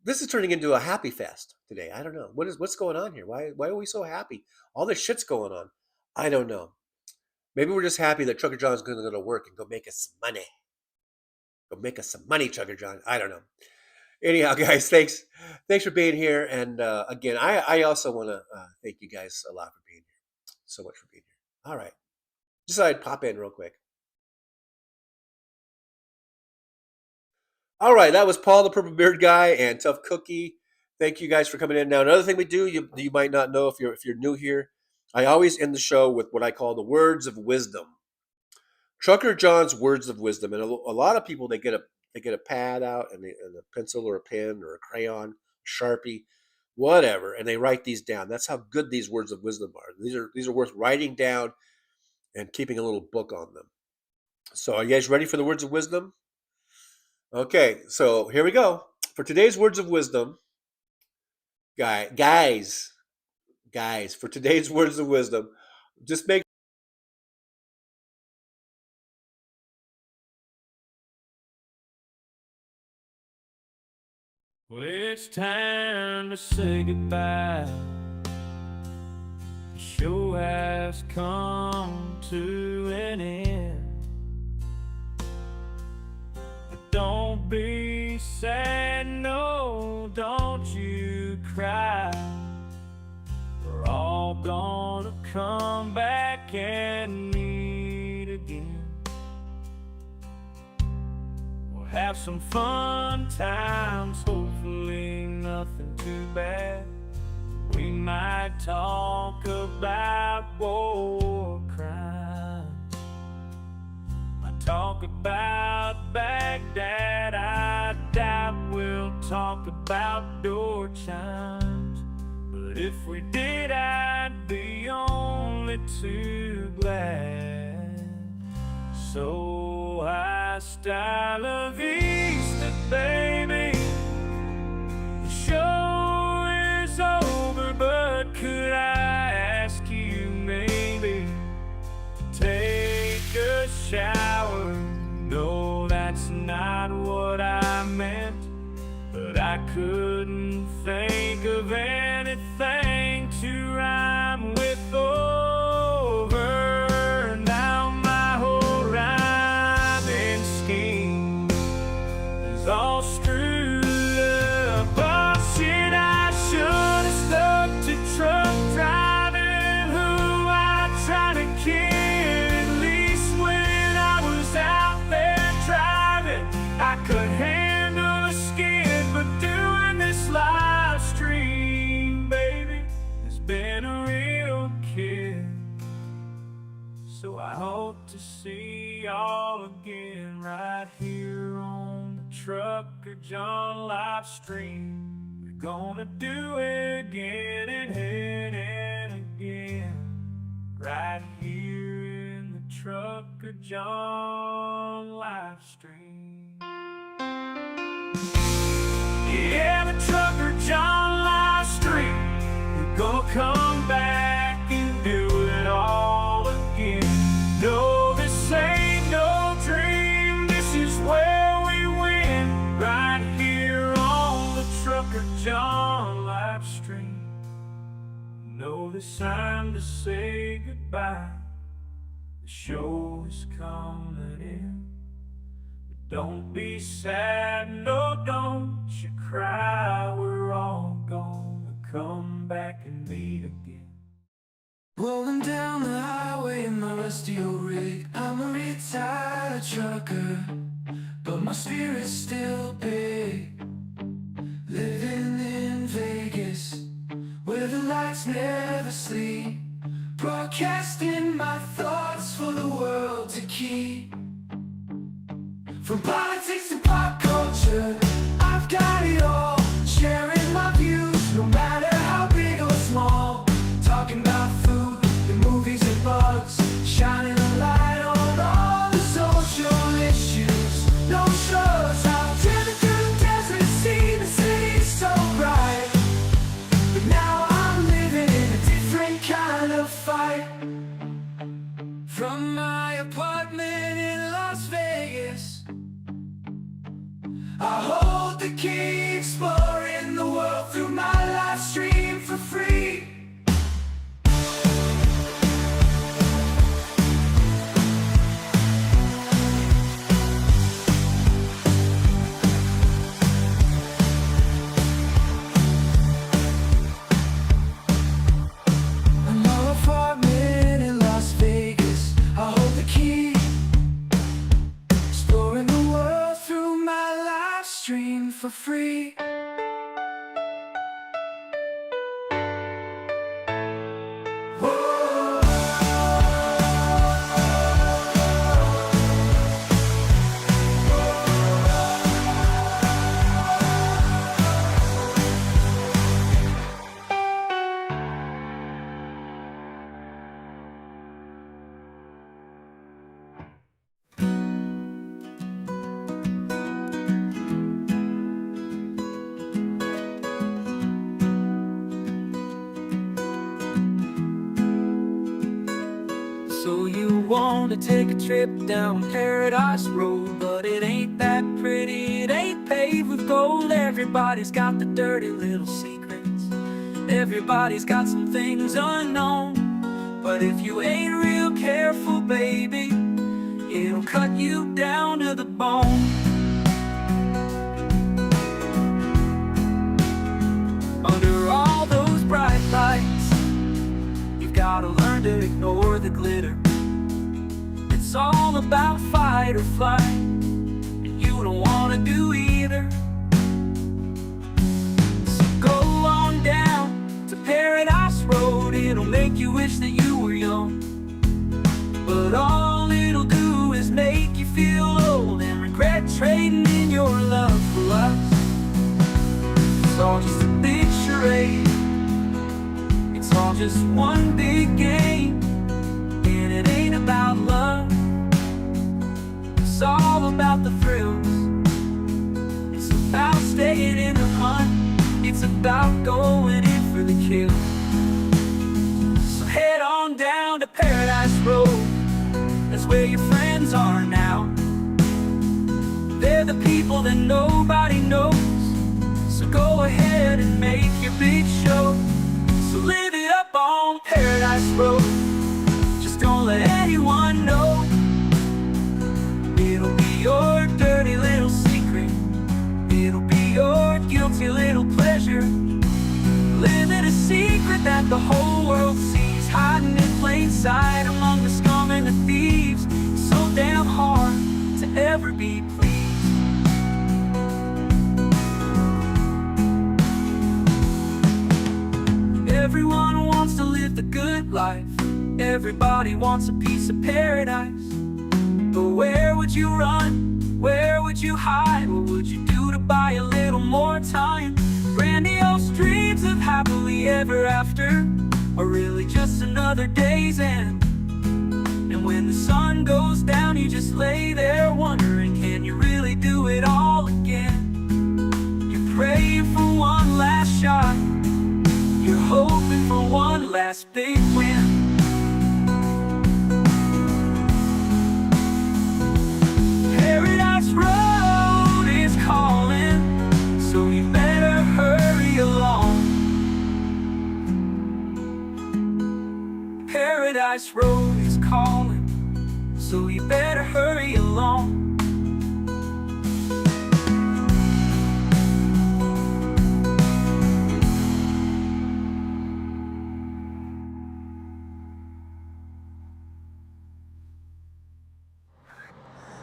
This is turning into a happy fest today. I don't know. What's going on here? Why are we so happy? All this shit's going on. I don't know. Maybe we're just happy that Trucker John's going to go to work and go make us some money. Go make us some money, Trucker John. I don't know. Anyhow, guys, thanks for being here. And again, I also want to thank you guys a lot for being here. So much for being here. All right. Just thought I'd pop in real quick. All right, that was Paul the Purple Beard Guy and Tough Cookie Thank you guys for coming in. Now, another thing we do, you might not know if you're new here, I always end the show with what I call the words of wisdom. Trucker John's words of wisdom, and a lot of people they get a pad out and a pencil or a pen or a crayon, Sharpie, whatever, and they write these down. That's how good these words of wisdom are. These are worth writing down and keeping a little book on them. So, are you guys ready for the words of wisdom? Okay, so here we go. For today's words of wisdom, guys, for today's words of wisdom, just make Well, it's time to say goodbye. The show has come to an end. But don't be sad, no, don't you cry. We're all gonna come back and meet again. We'll have some fun times, hopefully nothing too bad. We might talk about war crimes. Might talk about Baghdad. I doubt we'll talk about door chimes. But if we did, I'd be only too glad. So hasta la vista, baby. The show is over, but could I ask you maybe to take a shower? No, that's not what I meant, but I couldn't think of anything to rhyme with over. Now my whole rhyming scheme is all screwed up. Oh shit, I should have stuck to truck driving, who I tried to kid. At least when I was out there driving, I could handle a skid. But doing this live stream, baby, has been a real kid. So I hope to see y'all again right here on the Trucker John live stream. We're gonna do it again and again, right here in the Trucker John live stream. Yeah, the Trucker John live stream. We're gonna come back and do it all again. No, this ain't no dream. This is where we win, right here on the Trucker John live stream. No, this time to say goodbye. The show is coming in. But don't be sad, no, don't you cry. We're all gonna come back and meet again. Rolling down the highway in my rusty old rig. I'm a retired trucker, but my spirit's still big. Living in Vegas, where the lights never sleep. Broadcasting my thoughts for the world to keep. From politics to pop culture, I've got it all. Sharing my views, no matter how big or small. Talking about food and movies and bugs, shining a light on all the social issues. No shows, I've driven through the desert, seen the city so bright. But now I'm living in a different kind of fight. From my apartment in Las Vegas, I hold the key, exploring the world through my live stream for free. My apartment in Las Vegas, I hold the key, exploring the world through my live stream for free. want to take a trip down Paradise Road, but it ain't that pretty, it ain't paved with gold. Everybody's got the dirty little secrets, everybody's got some things unknown. But if you ain't real careful, baby, it'll cut you down to the bone. Under all those bright lights, you've gotta learn to ignore the glitter. It's all about fight or flight, and you don't wanna do either. So go on down to Paradise Road, it'll make you wish that you were young. But all it'll do is make you feel old and regret trading in your love for lust. It's all just a big charade, it's all just one big game, and it ain't about love, it's all about the thrills. It's about staying in the hunt, it's about going in for the kill. So head on down to Paradise Road, that's where your friends are now. They're the people that nobody knows. So go ahead and make your big show. So live it up on Paradise Road, just don't let anyone know. It'll be your dirty little secret, it'll be your guilty little pleasure. Living a secret that the whole world sees, hiding in plain sight among the scum and the thieves. It's so damn hard to ever be pleased. Everyone wants to live the good life, everybody wants a piece of paradise. But where would you run? Where would you hide? What would you do to buy a little more time? Grandiose dreams of happily ever after are really just another day's end. And when the sun goes down, you just lay there wondering, can you really do it all again? You're praying for one last shot, you're hoping for one last big win. Paradise Road is calling, so you better hurry along. Paradise Road is calling, so you better hurry along.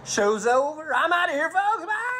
Show's over, I'm out of here, folks. Bye.